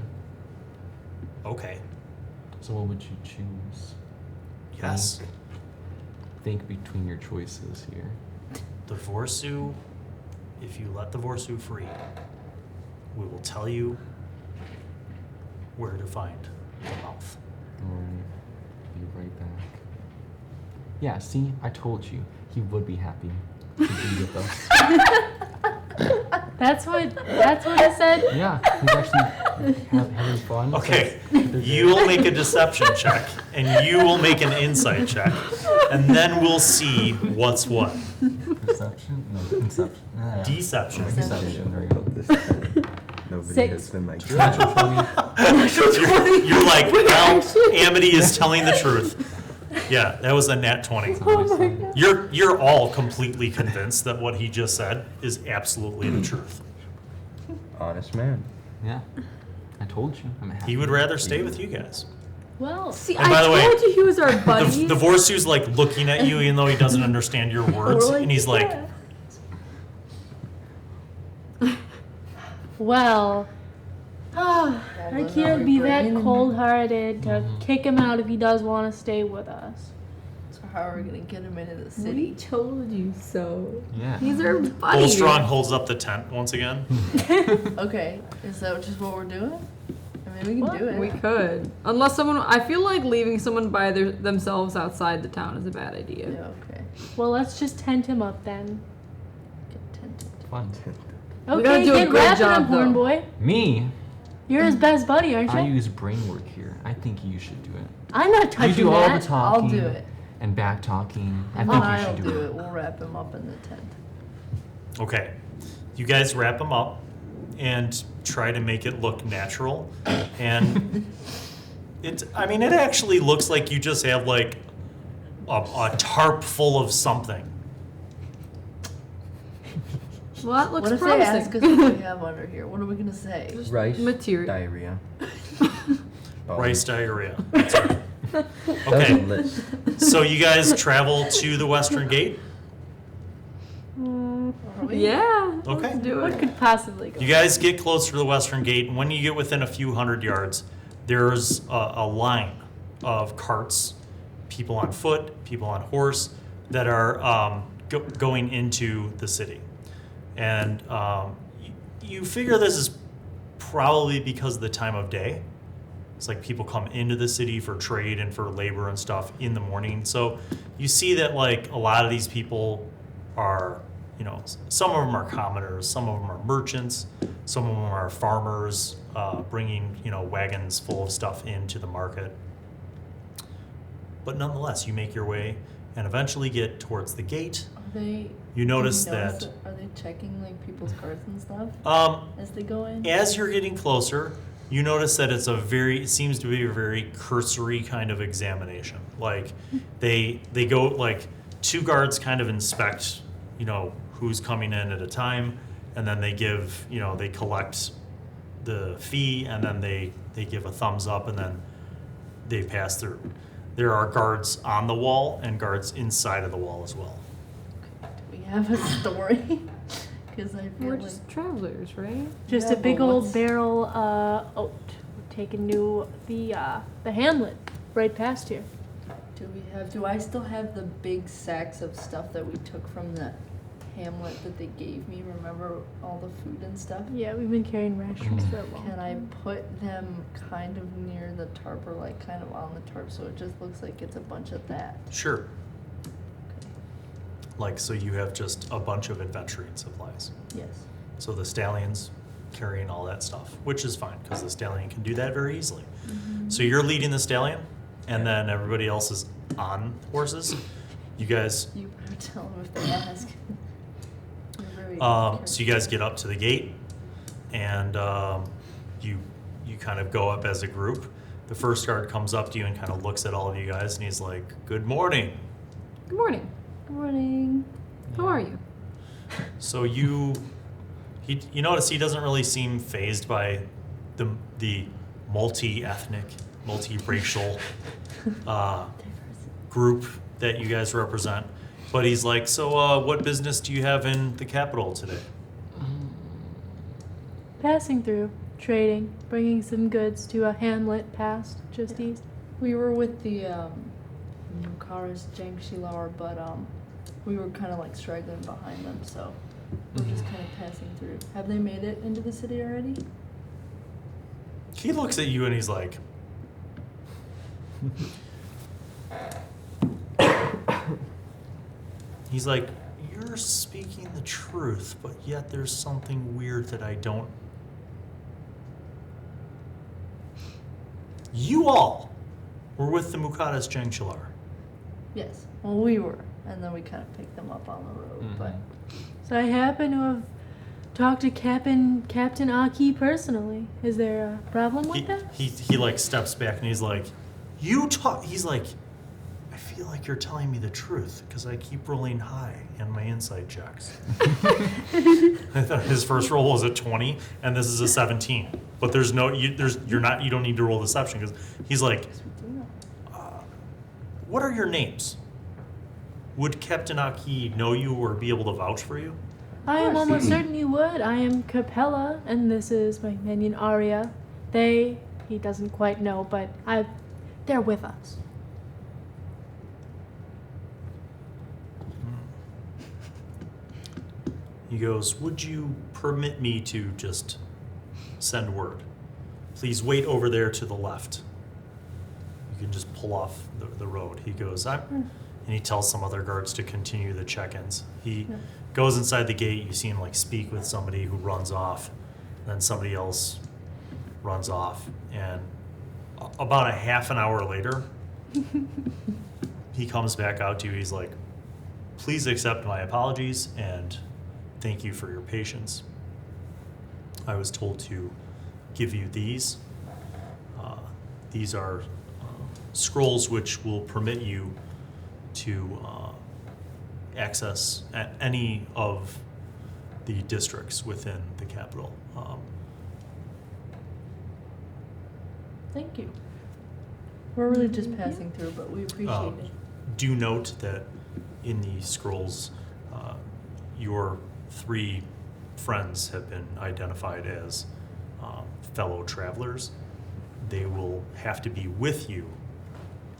Okay. So what would you choose? Yes. Think between your choices here. The Vorsu, if you let the Vorsu free, we will tell you where to find the mouth. Alright, be right back. Yeah, see, I told you, he would be happy to be with us. That's what I said. Yeah, he's actually having fun. Okay, They're you will make a deception check, and you will make an insight check, and then we'll see what's what. Perception? No, conception. Deception. Deception, there you go. This time, nobody 6. has been like You're like, well, Amity is telling the truth. Yeah, that was a nat 20. You're all completely convinced that what he just said is absolutely the truth. honest man. Yeah, I told you, I'm happy. He would rather stay with you guys. Well, See, And by I the way, told you he was our buddy. The Vorsu's like looking at you even though he doesn't understand your words, and he's like, well, I can't be that cold-hearted to kick him out if he does want to stay with us. So how are we gonna get him into the We city? told you so. Yeah. He's our buddy. Bullstrong holds up the tent once again. Okay, is that just what we're doing? I mean, we can do it. We could, unless someone. I feel like leaving someone by themselves outside the town is a bad idea. Yeah, okay. Well, let's just tent him up then. Get tented. Fun. We gotta Okay, do a get good wrapping job, up, horn though. boy. Me? You're his best buddy, aren't I you? use brain work here. I think you should do it. I'm not You touching do all the that. talking. I'll do it. And back talking. I And think then you I'll should do it. We'll wrap him up in the tent. Okay, you guys wrap him up and try to make it look natural, and it actually looks like you just have like a tarp full of something. Well, that looks What if they promising. ask us what we have under here? What are we gonna say? Rice. Material. Diarrhea. Rice diarrhea. That's right. That was a Okay, list. so you guys travel to the western gate. Are we? Yeah. Okay. Let's do What it. could possibly go? You guys get closer to the western gate, and when you get within a few hundred yards, there's a line of carts, people on foot, people on horse, that are going into the city. And you figure this is probably because of the time of day. It's like people come into the city for trade and for labor and stuff in the morning. So you see that like a lot of these people are, you know, some of them are commoners, some of them are merchants, some of them are farmers bringing, you know, wagons full of stuff into the market. But nonetheless, you make your way and eventually get towards the gate. Are they? You notice do you that Are they checking like people's cards and stuff as they go in? as you're getting closer, you notice that it seems to be a very cursory kind of examination. Like they go, like two guards kind of inspect, you know, who's coming in at a time, and then they give, you know, they collect the fee, and then they give a thumbs up, and then they pass through. There are guards on the wall and guards inside of the wall as well. Do we have a story? Because I feel We're like just travelers, right? Just Yeah, a big but old what's- barrel oat. Taking the hamlet right past here. do I still have the big sacks of stuff that we took from the hamlet that they gave me? Remember all the food and stuff? Yeah, we've been carrying rations for a long Can I time. put them kind of near the tarp or like kind of on the tarp so it just looks like it's a bunch of that? Sure. Like, so you have just a bunch of adventuring supplies. Yes. So the stallion's carrying all that stuff, which is fine because the stallion can do that very easily. So you're leading the stallion, and then everybody else is on horses. You guys, You better tell them if they ask. You're very so you guys get up to the gate, and you kind of go up as a group. The first guard comes up to you and kind of looks at all of you guys, and he's like, "Good morning." Good morning. Good morning. How are you? So you notice he doesn't really seem fazed by the multi-ethnic, multi-racial group that you guys represent. But he's like, so what business do you have in the capital today? Passing through, trading, bringing some goods to a hamlet past just east. We were with the Nukaris Jangshilar, but we were kind of like straggling behind them, so we're just kind of passing through. Have they made it into the city already? He looks at you and he's like, you're speaking the truth, but yet there's something weird that I don't. You all were with the Mukadas Jangshilar. Yes. Well, we were, and then we kind of picked them up on the road, but So I happen to have talked to Captain Aki personally. Is there a problem with that? He like steps back and he's like, he's like, I feel like you're telling me the truth because I keep rolling high in my insight checks. I thought his first roll was a 20 and this is a 17. But you don't need to roll deception because he's like, what are your names? Would Captain Aki know you or be able to vouch for you? I am almost certain you would. I am Capella, and this is my minion Areia. He doesn't quite know, but they're with us. He goes, would you permit me to just send word? Please wait over there to the left. You can just pull off the road. He goes, and he tells some other guards to continue the check-ins. He goes inside the gate. You see him like speak with somebody who runs off. Then somebody else runs off. And about a half an hour later, he comes back out to you. He's like, please accept my apologies and thank you for your patience. I was told to give you these. These are scrolls which will permit you to access any of the districts within the capital. Thank you. We're really just passing through, but we appreciate it. Do note that in the scrolls, your 3 friends have been identified as fellow travelers. They will have to be with you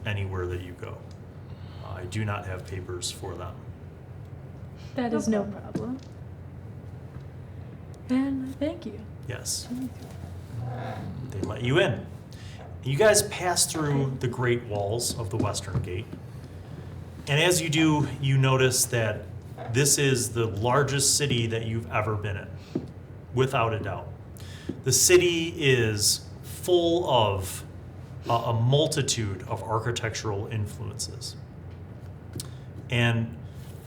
anywhere that you go. I do not have papers for them. That is no problem. And thank you. Yes. They let you in. You guys pass through the great walls of the Western Gate. And as you do, you notice that this is the largest city that you've ever been in, without a doubt. The city is full of a multitude of architectural influences. And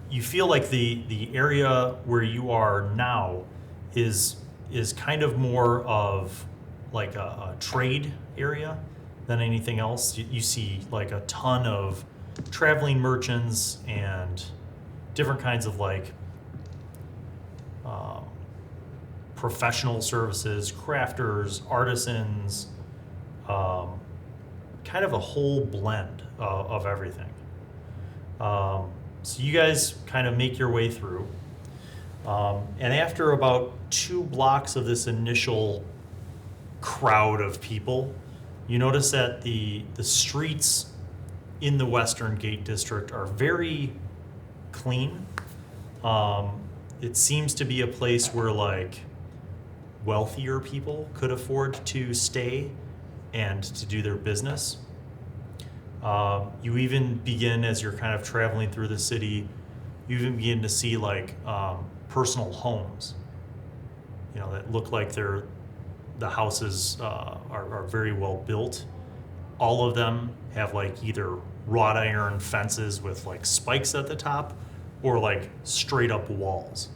you feel like the area where you are now is kind of more of like a trade area than anything else. You see like a ton of traveling merchants and different kinds of like professional services, crafters, artisans, kind of a whole blend of everything. So you guys kind of make your way through. And after about 2 blocks of this initial crowd of people, you notice that the streets in the Western Gate District are very clean. It seems to be a place where like wealthier people could afford to stay and to do their business. You even begin, as you're kind of traveling through the city, you even begin to see like personal homes, you know, that look like the houses are very well built. All of them have like either wrought iron fences with like spikes at the top or like straight up walls.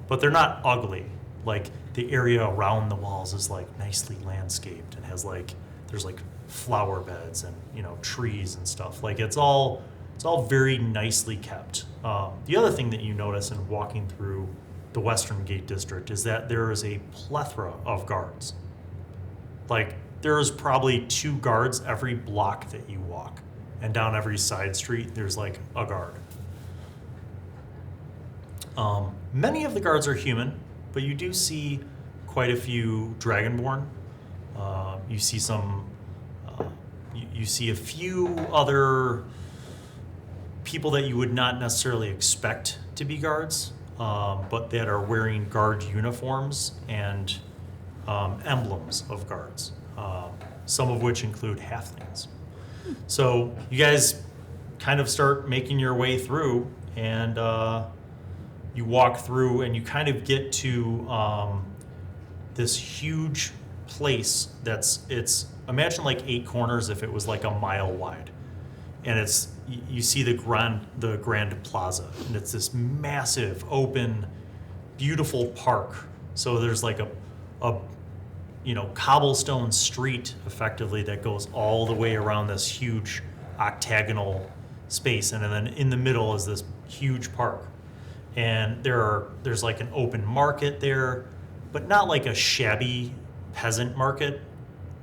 But they're not ugly. Like the area around the walls is like nicely landscaped and has like, there's like flower beds and, you know, trees and stuff. Like it's all very nicely kept. The other thing that you notice in walking through the Western Gate District is that there is a plethora of guards. Like there is probably 2 guards every block that you walk, and down every side street there's like a guard. Many of the guards are human, but you do see quite a few Dragonborn. You see some. You see a few other people that you would not necessarily expect to be guards, but that are wearing guard uniforms and emblems of guards, some of which include halflings. So you guys kind of start making your way through, and you walk through and you kind of get to this huge place it's imagine like 8 corners if it was like a mile wide, and you see the grand plaza, and it's this massive open beautiful park. So there's like a you know, cobblestone street effectively that goes all the way around this huge octagonal space, and then in the middle is this huge park. And there's like an open market there, but not like a shabby peasant market,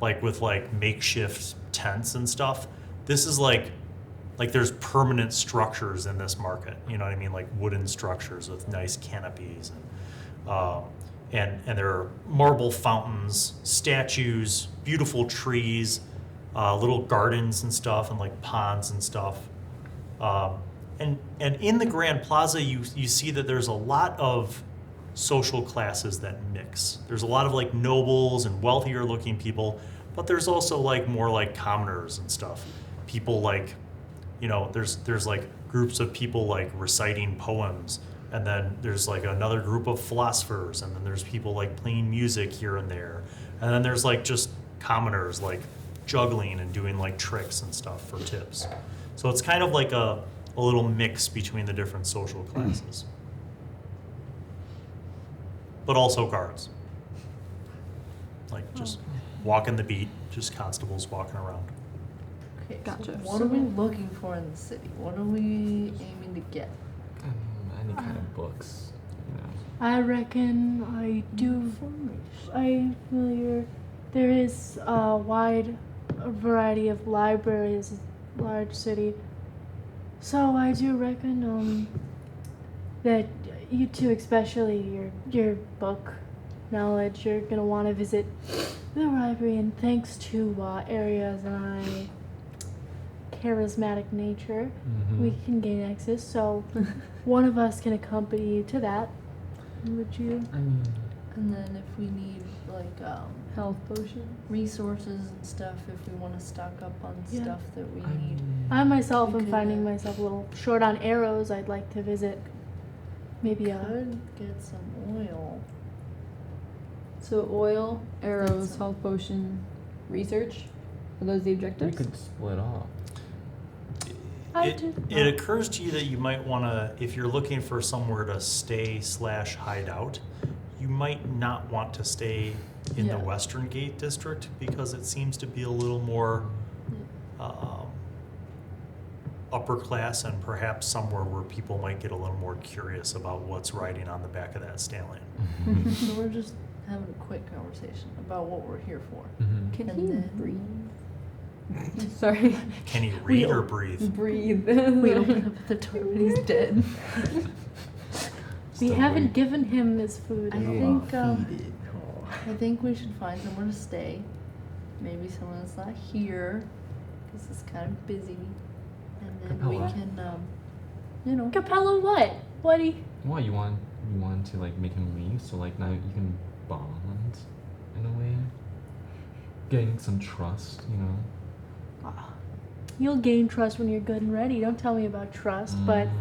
like with like makeshift tents and stuff. This is like there's permanent structures in this market. You know what I mean? Like wooden structures with nice canopies, and there are marble fountains, statues, beautiful trees, little gardens and stuff, and like ponds and stuff. And in the Grand Plaza, you see that there's a lot of social classes that mix. There's a lot of like nobles and wealthier looking people, but there's also like more like commoners and stuff. People like, you know, there's like groups of people like reciting poems, and then there's like another group of philosophers, and then there's people like playing music here and there, and then there's like just commoners like juggling and doing like tricks and stuff for tips. So it's kind of like a little mix between the different social classes. But also guards. Like just walking the beat, just constables walking around. Okay, Gotcha. so what are we looking for in the city? What are we aiming to get? Any kind of books, you know. I reckon I do. I'm familiar. There is a wide variety of libraries, large city. So I do reckon that you two, especially your book knowledge, you're gonna want to visit the library. And thanks to Areia's and I charismatic nature, we can gain access. So one of us can accompany you to that. Would you? I mean, And then if we need like Health potion. resources and stuff, if we want to stock up on Yeah. stuff that we I need. mean, I myself We am could, finding myself a little short on arrows. I'd like to visit maybe Could get some oil. So oil, arrows, That's health potion, research. Are those the we objectives? could split off. It occurs to you that you might want to, if you're looking for somewhere to stay / hide out, you might not want to stay in Yeah. the Western Gate district because it seems to be a little more upper class and perhaps somewhere where people might get a little more curious about what's riding on the back of that stallion. So we're just having a quick conversation about what we're here for. Can And he then- breathe? Sorry. Can he read or breathe? Breathe. We open up the door and he's dead. we Still haven't wait. given him his food. I think we should find somewhere to stay. Maybe someone that's not here, because it's kind of busy. And then we Capella. can, you know. Capella, what? What do you? What you want to like make him leave, so like now you can bond in a way, getting some trust, you know. You'll gain trust when you're good and ready. Don't tell me about trust, but Mm.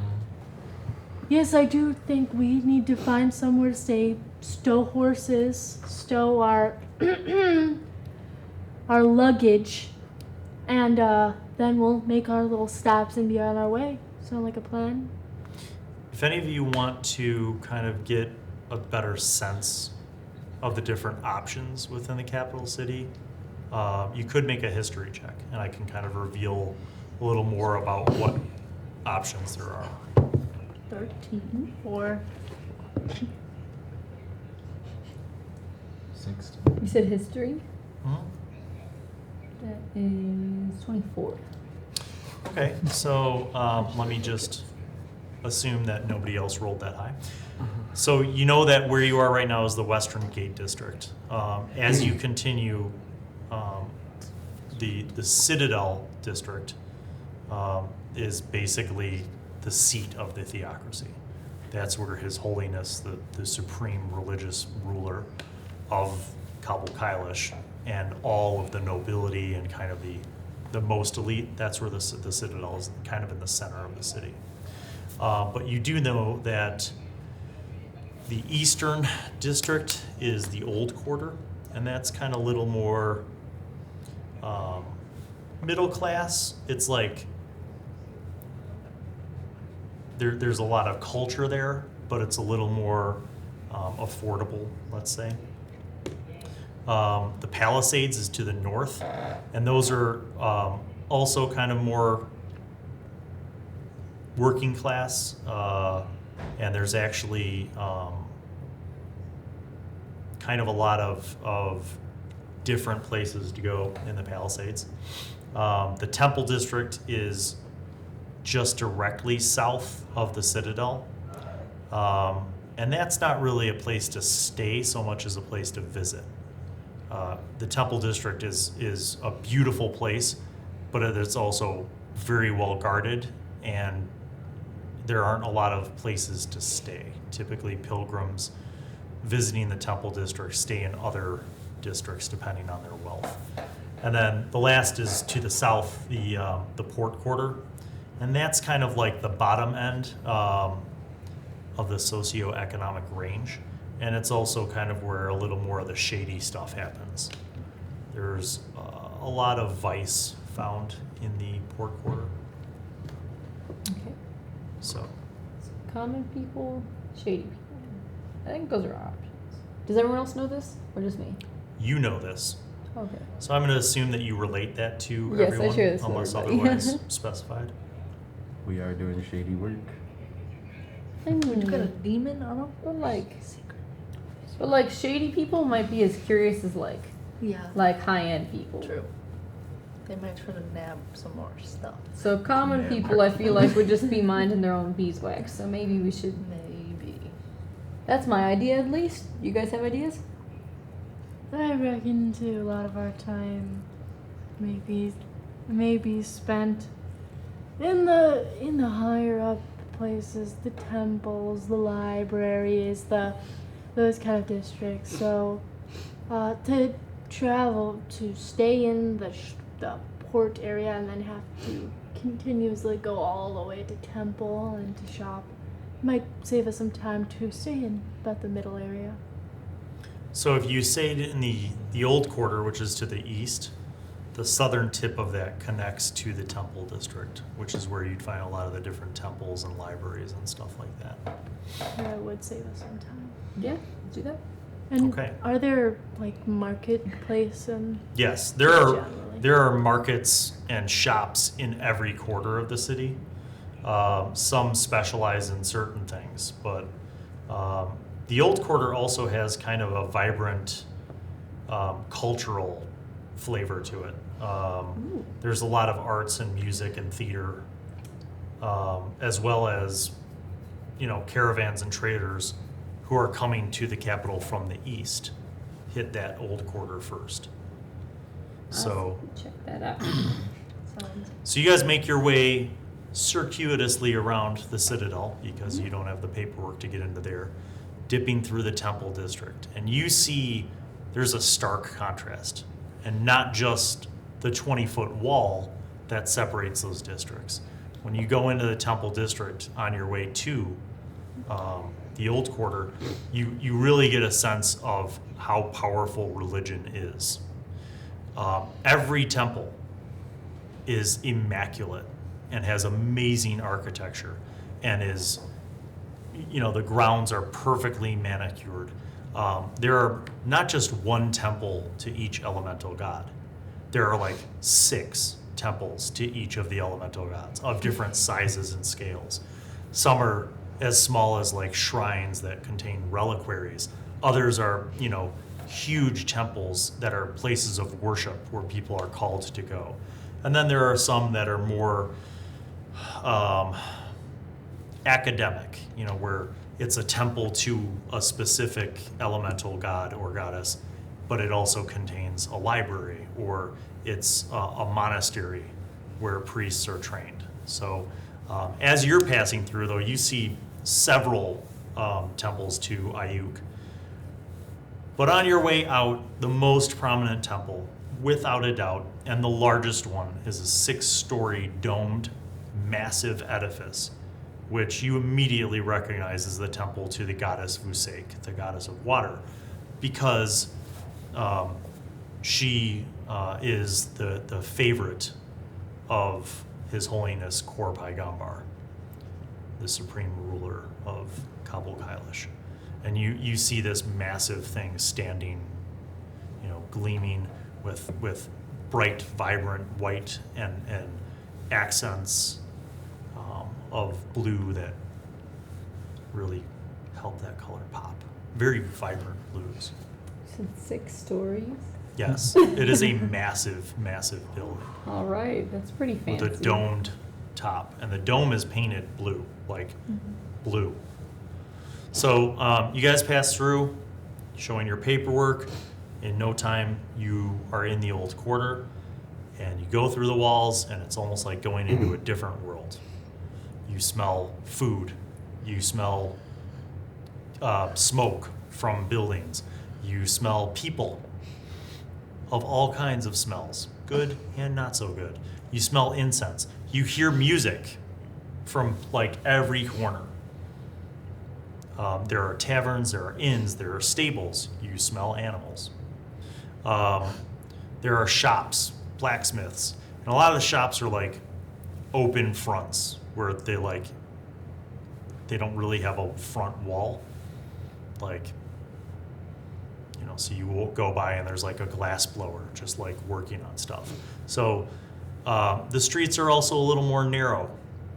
yes, I do think we need to find somewhere to stay, stow horses, stow our our luggage, and then we'll make our little stops and be on our way. Sound like a plan? If any of you want to kind of get a better sense of the different options within the capital city, you could make a history check, and I can kind of reveal a little more about what options there are. 13 or 60. You said history? Mhm. That is 24. Okay, so let me just assume that nobody else rolled that high. So you know that where you are right now is the Western Gate District. As you continue, the Citadel District is basically the seat of the theocracy. That's where His Holiness, the supreme religious ruler of Kabul Kailish, and all of the nobility and kind of the most elite, that's where the Citadel is, kind of in the center of the city. But you do know that the Eastern District is the Old Quarter, and that's kind of a little more middle class. It's like there's a lot of culture there, but it's a little more affordable, let's say. The Palisades is to the north, and those are also kind of more working class, and there's actually kind of a lot of different places to go in the Palisades. The Temple District is just directly south of the Citadel, and that's not really a place to stay so much as a place to visit. The Temple District is a beautiful place, but it's also very well guarded, and there aren't a lot of places to stay. Typically, pilgrims visiting the Temple District stay in other districts depending on their wealth. And then the last is to the south, the Port Quarter, and that's kind of like the bottom end of the socioeconomic range. And it's also kind of where a little more of the shady stuff happens. There's a lot of vice found in the Port Quarter. Okay. So Common people, shady people. I think those are our options. Does everyone else know this, or just me? you know this. Okay. So I'm going to assume that you relate that to Yes, I everyone, share this with unless everybody. otherwise specified. We are doing shady work. I You got a mean, demon on him? but like shady people might be as curious as Yeah. like high-end people. True. They might try to nab some more stuff. So common Yeah. people, I feel like, would just be minding their own beeswax. So maybe we should. Maybe. That's my idea, at least. You guys have ideas? I reckon too. A lot of our time, maybe spent in the higher up places, the temples, the libraries, those kind of districts. So, to travel to stay in the port area and then have to continuously go all the way to temple and to shop might save us some time to stay in about the middle area. So if you stayed in the old quarter, which is to the east, the southern tip of that connects to the temple district, which is where you'd find a lot of the different temples and libraries and stuff like that. That would save us some time. Yeah, let's do that. And Okay. are there like marketplace and Yes, generally? there are markets and shops in every quarter of the city. Some specialize in certain things, but the old quarter also has kind of a vibrant cultural flavor to it. There's a lot of arts and music and theater, as well as, caravans and traders who are coming to the capital from the east hit that old quarter first. So, Check that out. Sounds. so you guys make your way circuitously around the citadel because you don't have the paperwork to get into there, dipping through the temple district. And you see there's a stark contrast, and not just the 20-foot wall that separates those districts. When you go into the temple district on your way to the old quarter, you really get a sense of how powerful religion is. Every temple is immaculate and has amazing architecture and is, the grounds are perfectly manicured. There are not just one temple to each elemental god. There are like 6 temples to each of the elemental gods of different sizes and scales. Some are as small as like shrines that contain reliquaries. Others are, huge temples that are places of worship where people are called to go. And then there are some that are more academic, where it's a temple to a specific elemental god or goddess, but it also contains a library, or it's a monastery where priests are trained. So as you're passing through, though, you see several temples to Ayotte. But on your way out, the most prominent temple, without a doubt, and the largest one, is a 6-story domed, massive edifice, which you immediately recognize as the temple to the goddess Vusek, the goddess of water, because she is the favorite of His Holiness Korb Gambar, the supreme ruler of Kabul Kailish. And you see this massive thing standing, gleaming with bright, vibrant white and accents of blue that really help that color pop. Very vibrant blues. Said 6 stories. Yes, it is a massive, massive building All right, that's pretty fancy. with a domed top, and the dome is painted blue, like blue. So you guys pass through, showing your paperwork. In no time, you are in the old quarter, and you go through the walls, and it's almost like going into a different world. You smell food. You smell smoke from buildings. You smell people of all kinds of smells, good and not so good. You smell incense. You hear music from like every corner. There are taverns, there are inns, there are stables. You smell animals. There are shops, blacksmiths, and a lot of the shops are like open fronts where they don't really have a front wall. So you will go by and there's like a glass blower just like working on stuff. So the streets are also a little more narrow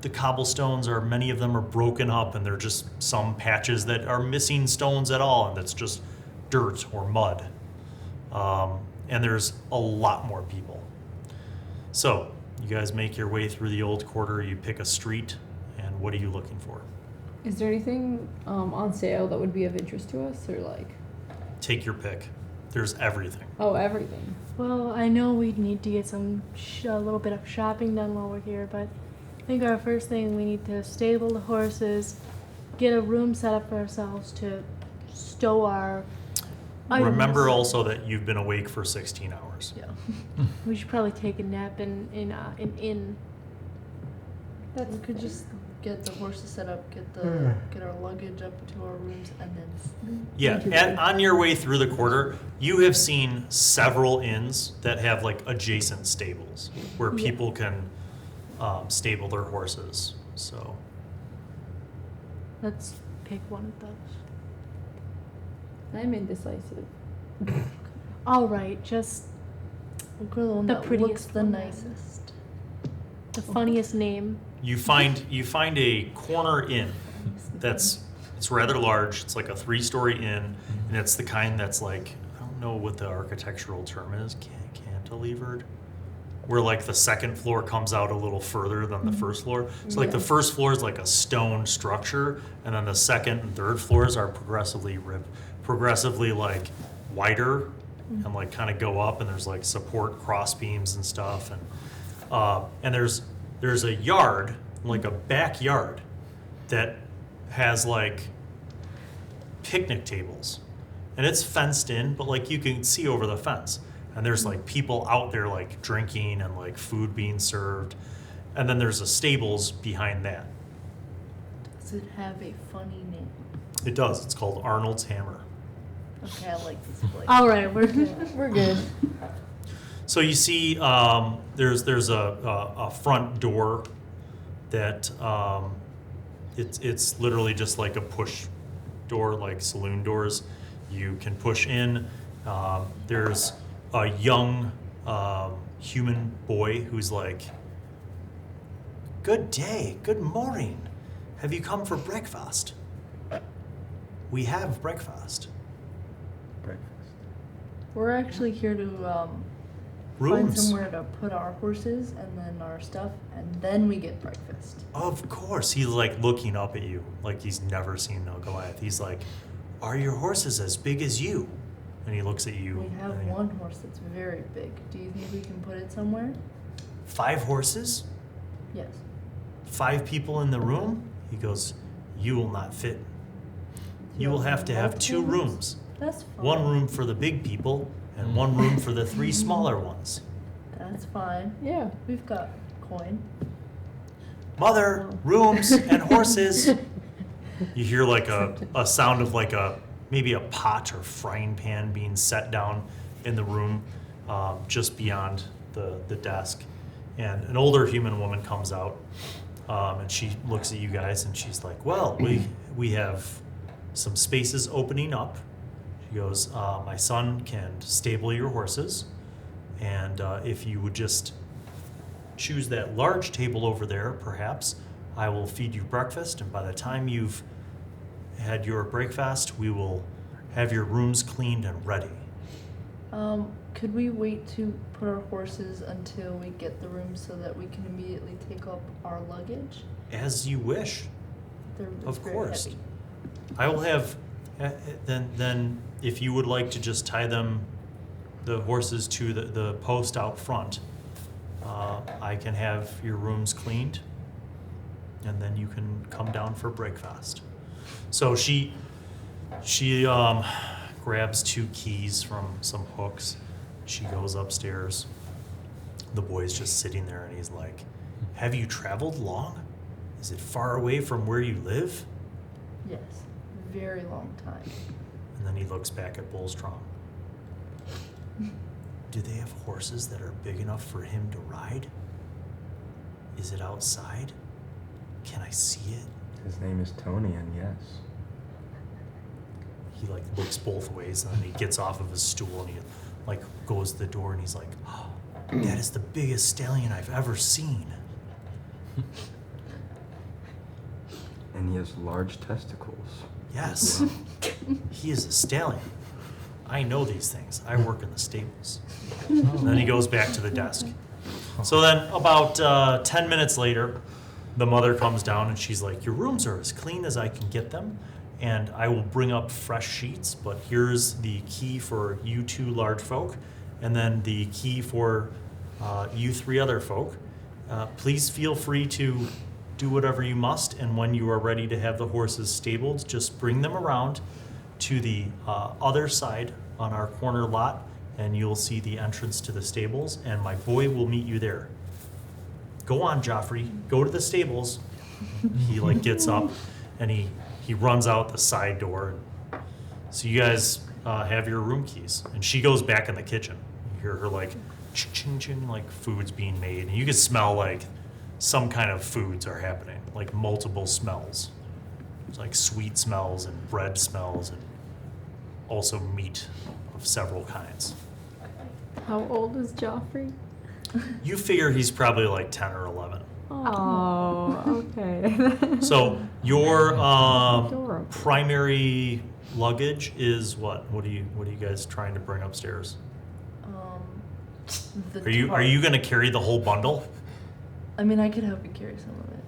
the cobblestones are, many of them are broken up, and they're just some patches that are missing stones at all, and that's just dirt or mud. And there's a lot more people. So you guys make your way through the old quarter, you pick a street, and what are you looking for? Is there anything on sale that would be of interest to us, or like? Take your pick. There's everything. Oh, everything. Well, I know we need to get a little bit of shopping done while we're here, but I think our first thing, we need to stable the horses, get a room set up for ourselves to stow our items. Remember also that you've been awake for 16 hours. Yeah. We should probably take a nap in an inn. We could just get the horses set up, get our luggage up to our rooms, and then sleep. Yeah, and on your way through the quarter, you have seen several inns that have like adjacent stables where people can stable their horses. So Let's pick one of those. I'm indecisive. All right, just We'll go to the one The that looks prettiest the one. nicest. the funniest name. you find a corner inn it's rather large. It's like a 3-story inn, and it's the kind that's like, I don't know what the architectural term is, cantilevered, where like the second floor comes out a little further than the first floor. So like the first floor is like a stone structure, and then the second and third floors are progressively like wider and like kind of go up, and there's like support cross beams and stuff, and there's a yard, like a backyard, that has like picnic tables, and it's fenced in, but like you can see over the fence, and there's like people out there like drinking and like food being served, and then there's a stables behind that. Does it have a funny name? It does. It's called Arnold's Hammer. Okay, I like this place. All right, we're good. We're good. So you see, there's a front door that it's literally just like a push door, like saloon doors. You can push in. There's a young human boy who's like, "Good day, good morning. Have you come for breakfast? We have breakfast. Breakfast. We're actually here to find Rooms. somewhere to put our horses and then our stuff, and then we get breakfast. Of course." He's like looking up at you like he's never seen no Goliath. He's like, "Are your horses as big as you?" And he looks at you. We have and he- one horse that's very big. Do you think we can put it somewhere? 5 horses? Yes. 5 people in the room? He goes, "You will not fit. You will have to have 2 rooms. That's fine. One room for the big people and one room for the 3 smaller ones." That's fine. Yeah. We've got coin. "Mother, rooms and horses." You hear like a sound of like maybe a pot or frying pan being set down in the room just beyond the desk. And an older human woman comes out and she looks at you guys and she's like, "Well, we have some spaces opening up." She goes, "My son can stable your horses, and if you would just choose that large table over there, perhaps I will feed you breakfast, and by the time you've had your breakfast, we will have your rooms cleaned and ready." Could we wait to put our horses until we get the room so that we can immediately take up our luggage? "As you wish, It's of very course. heavy. I will have, then if you would like to just tie the horses to the post out front, I can have your rooms cleaned, and then you can come down for breakfast." So she grabs 2 keys from some hooks. She goes upstairs. The boy's just sitting there, and he's like, "Have you traveled long? Is it far away from where you live?" Yes. Very long time. And then he looks back at Bullstrong. "Do they have horses that are big enough for him to ride? Is it outside? Can I see it?" His name is Tony, and yes. He like looks both ways, and then he gets off of his stool and he like goes to the door and he's like, "Oh, that is the biggest stallion I've ever seen." And he has large testicles. Yes. He is a stallion. I know these things. I work in the stables. And then he goes back to the desk. So then about 10 minutes later, the mother comes down and she's like, your rooms are as clean as I can get them, and I will bring up fresh sheets, but here's the key for you two large folk, and then the key for you three other folk. Please feel free to do whatever you must, and when you are ready to have the horses stabled, just bring them around to the other side on our corner lot, and you'll see the entrance to the stables, and my boy will meet you there. Go on, Joffrey, go to the stables. He like gets up and he runs out the side door. So you guys have your room keys, and she goes back in the kitchen. You hear her like ching ching, like food's being made, and you can smell like some kind of foods are happening, like multiple smells. There's like sweet smells and bread smells, and also meat of several kinds. How old is Joffrey? You figure he's probably like 10 or 11. Oh, okay. So your Adorable. primary luggage is what? What are you guys trying to bring upstairs? The Are you going to carry the whole bundle? I mean, I could help you carry some of it.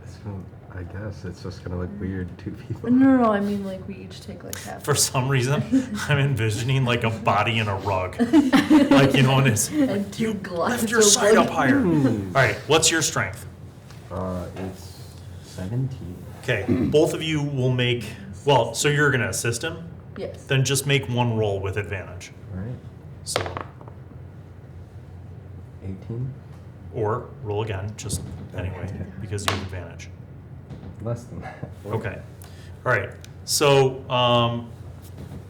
So I guess it's just gonna look weird, two people. No, I mean, like, we each take, like, half. For some reason, I'm envisioning like a body in a rug. Like, you know, and it's And two glasses. lift your side up higher. All Hmm. right, what's your strength? It's 17. Okay, both of you will make, well, so you're going to assist him? Yes. Then just make one roll with advantage. Right. So, 18. or roll again, just anyway, because you have advantage. Less than that. Okay. All right. So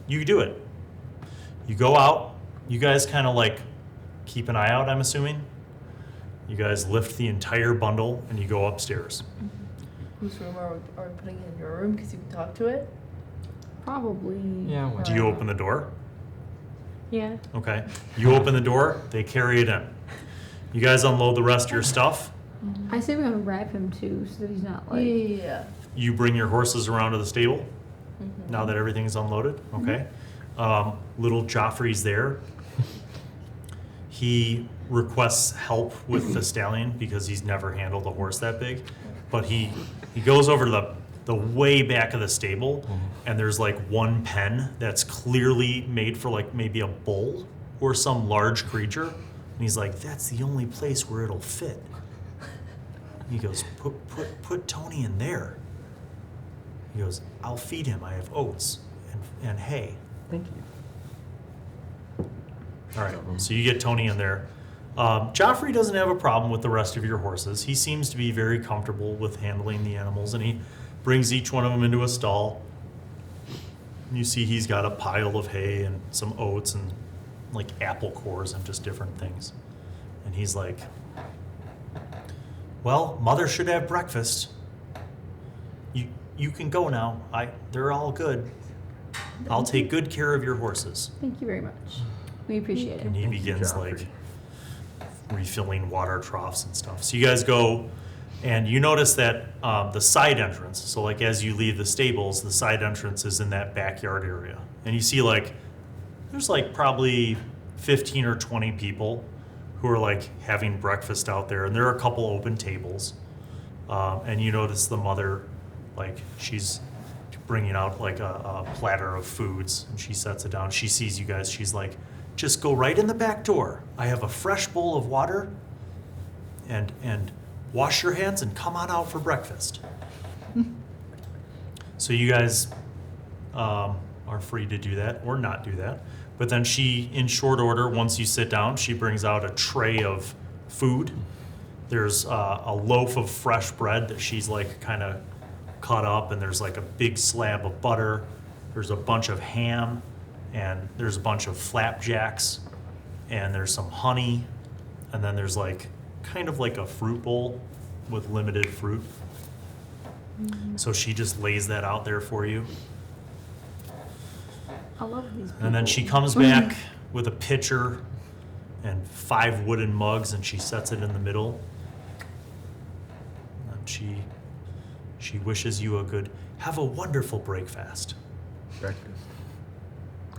you do it. You go out. You guys kind of like keep an eye out, I'm assuming. You guys lift the entire bundle and you go upstairs. Whose room are we putting in your room? Because you can talk to it? Probably. Yeah, why Do you not? open the door? Yeah. Okay. You open the door. They carry it in. You guys unload the rest of your stuff. I say we gotta wrap him too, so that he's not like. Yeah. You bring your horses around to the stable. Mhm. Now that everything's unloaded, okay. Little Joffrey's there. He requests help with the stallion because he's never handled a horse that big. But he goes over to the way back of the stable, and there's like one pen that's clearly made for like maybe a bull or some large creature. And he's like, that's the only place where it'll fit. He goes, put Tony in there. He goes, I'll feed him. I have oats and hay. Thank you. All right, so you get Tony in there. Joffrey doesn't have a problem with the rest of your horses. He seems to be very comfortable with handling the animals, and he brings each one of them into a stall. You see he's got a pile of hay and some oats and like apple cores and just different things. And he's like, well, Mother should have breakfast. You can go now. They're all good. I'll take good care of your horses. Thank you very much. We appreciate it. And he Thank you, begins Joffrey. like refilling water troughs and stuff. So you guys go, and you notice that the side entrance, so like as you leave the stables, the side entrance is in that backyard area. And you see like, there's like probably 15 or 20 people who are like having breakfast out there. And there are a couple open tables. And you notice the mother, like she's bringing out like a platter of foods, and she sets it down. She sees you guys. She's like, just go right in the back door. I have a fresh bowl of water, and wash your hands and come on out for breakfast. So you guys are free to do that or not do that. But then she, in short order, once you sit down, she brings out a tray of food. There's a loaf of fresh bread that she's like kind of cut up, and there's like a big slab of butter. There's a bunch of ham, and there's a bunch of flapjacks, and there's some honey, and then there's like kind of like a fruit bowl with limited fruit. So she just lays that out there for you. I love these people. And then she comes back with a pitcher and 5 wooden mugs, and she sets it in the middle. And she She wishes you a good, have a wonderful breakfast. Breakfast.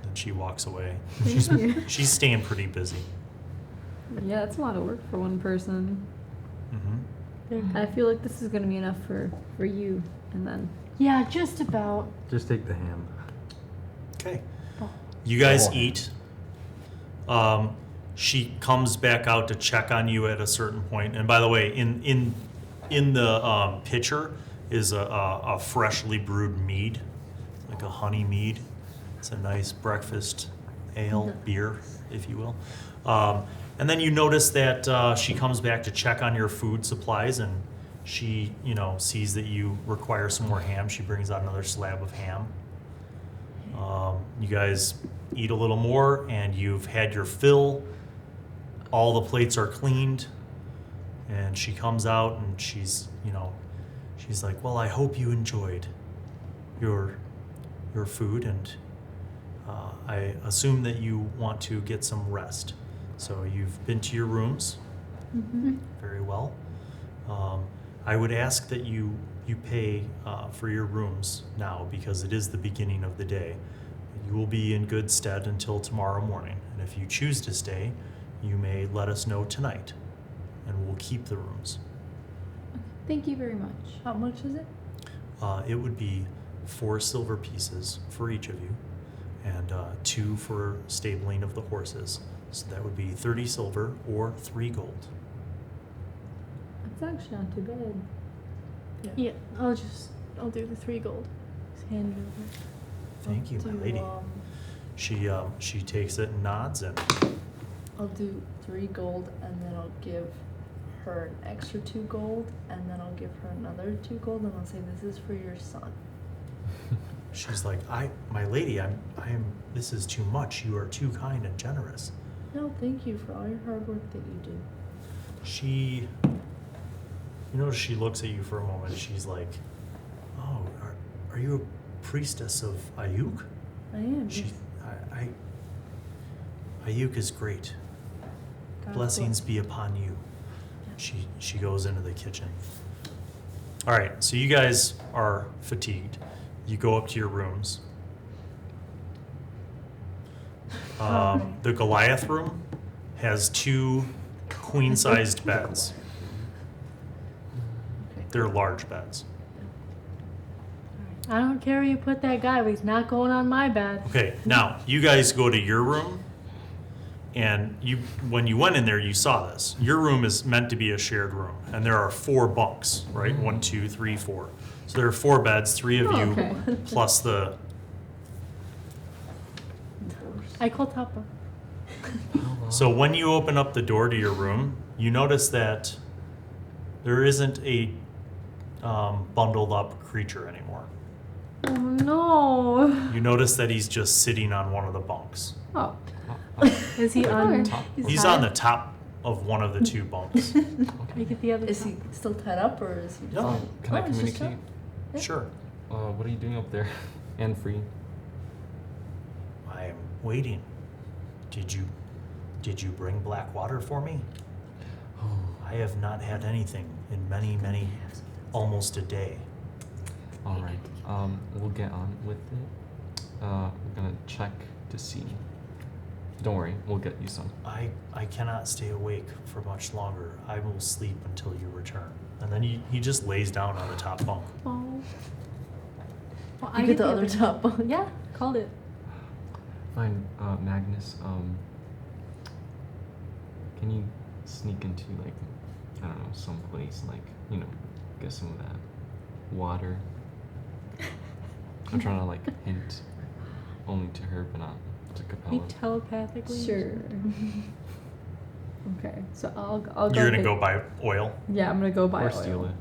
And she walks away. Thank you. She's staying pretty busy. Yeah, that's a lot of work for one person. Mm-hmm. I feel like this is gonna be enough for you, and then Yeah, just about. Just take the ham. Okay. You guys Oh. eat. She comes back out to check on you at a certain point. And by the way, in the pitcher is a freshly brewed mead, like a honey mead. It's a nice breakfast ale, beer, if you will. And then you notice that she comes back to check on your food supplies, and she, sees that you require some more ham. She brings out another slab of ham. You guys eat a little more, and you've had your fill. All the plates are cleaned, and she comes out, and she's like, well, I hope you enjoyed your food, and I assume that you want to get some rest. So you've been to your rooms. Mm-hmm. Very well. I would ask that you pay for your rooms now, because it is the beginning of the day. You will be in good stead until tomorrow morning, and if you choose to stay, you may let us know tonight, and we'll keep the rooms. thank you very much. How much is it? It would be 4 silver pieces for each of you, and 2 for stabling of the horses. So that would be 30 silver or 3 gold. It's actually not too bad. Yeah, I'll do the 3 gold. Just hand it over. Thank you, my lady. She takes it and nods, and I'll do 3 gold, and then I'll give her an extra 2 gold, and then I'll give her another 2 gold, and I'll say, this is for your son. she's like, my lady, this is too much. You are too kind and generous. No, thank you for all your hard work that you do. She looks at you for a moment. She's like, oh, are you a priestess of Ayuk? I am. Ayuk is great. God Blessings bless. be upon you. She goes into the kitchen. All right, so you guys are fatigued. You go up to your rooms. The Goliath room has 2 queen-sized beds. They're large beds. I don't care where you put that guy, but he's not going on my bed. Okay, now you guys go to your room, and when you went in there, you saw this. Your room is meant to be a shared room, and there are 4 bunks, right? 1, 2, 3, 4. So there are 4 beds, 3 of Oh, you, okay. plus the. I call Topo. So when you open up the door to your room, you notice that there isn't a bundled up creature anymore. Oh no. You notice that he's just sitting on one of the bunks. Oh, Is he on? Okay. He's on the top of one of the 2 bunks. Make it the other. Is he still tied up, or is he? No. Can I Oh, it's just communicate? Yeah. Sure. What are you doing up there? And free. I am waiting. Did you bring black water for me? Oh, I have not had anything in many, almost a day. all right. We'll get on with it. We're gonna check to see. Don't worry, we'll get you some. I cannot stay awake for much longer. I will sleep until you return. And then he just lays down on the top bunk. Oh. Well, You get the other top bunk. Yeah, called it. Fine, Magnus, can you sneak into, like, I don't know, some place, like, get some of that water? I'm trying to, like, hint only to her, but not to We Capella. telepathically. sure. Okay, so I'll go. You're gonna get- go buy oil? Yeah, I'm gonna go buy Or oil. steal it,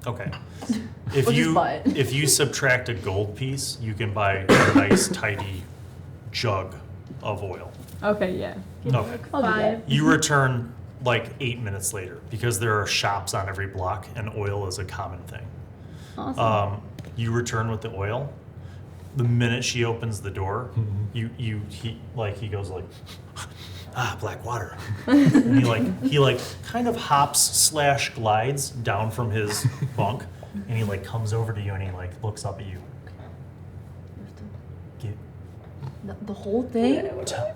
Okay. We'll If just you buy it. if you subtract a gold piece, you can buy a nice tidy jug of oil. Okay, yeah. Give me Okay. like I'll do 5. You return like 8 minutes later, because there are shops on every block and oil is a common thing. Awesome. You return with the oil. The minute she opens the door, Mhm. he goes like, black water. And he kind of hops / glides down from his bunk And he like comes over to you and he like looks up at you. Give, The whole thing?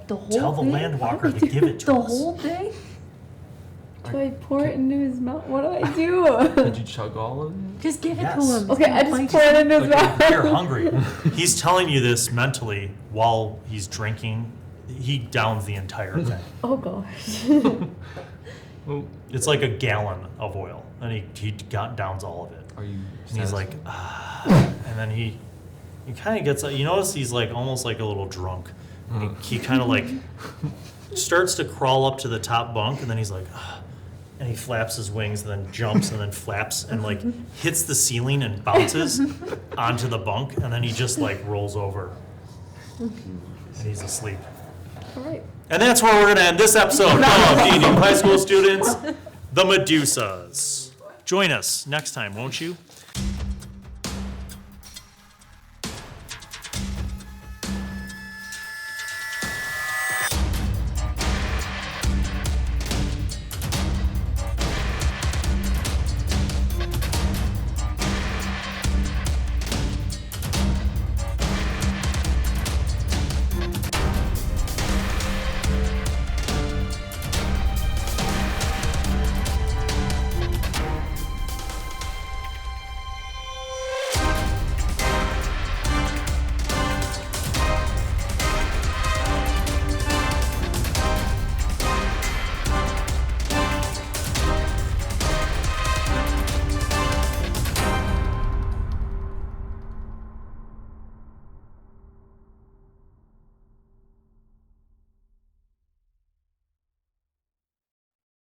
The whole tell the thing? landwalker to give it to The us. whole thing? Do I pour it into his mouth? What do I do? Did you chug all of it? Just give it Yes. to him. Okay, I just pour it into his mouth. You're hungry. He's telling you this mentally while he's drinking. He downs the entire thing. Oh gosh. Well, It's like a gallon of oil, and he downs all of it. are you? And he's like, and then he kind of gets, you notice he's like almost like a little drunk. And he kind of like starts to crawl up to the top bunk, and then he's like, and he flaps his wings, and then jumps, and then flaps, and like hits the ceiling and bounces onto the bunk, and then he just like rolls over, and he's asleep. All right. And that's where we're going to end this episode of D&D High School Students, the Medusas. Join us next time, won't you?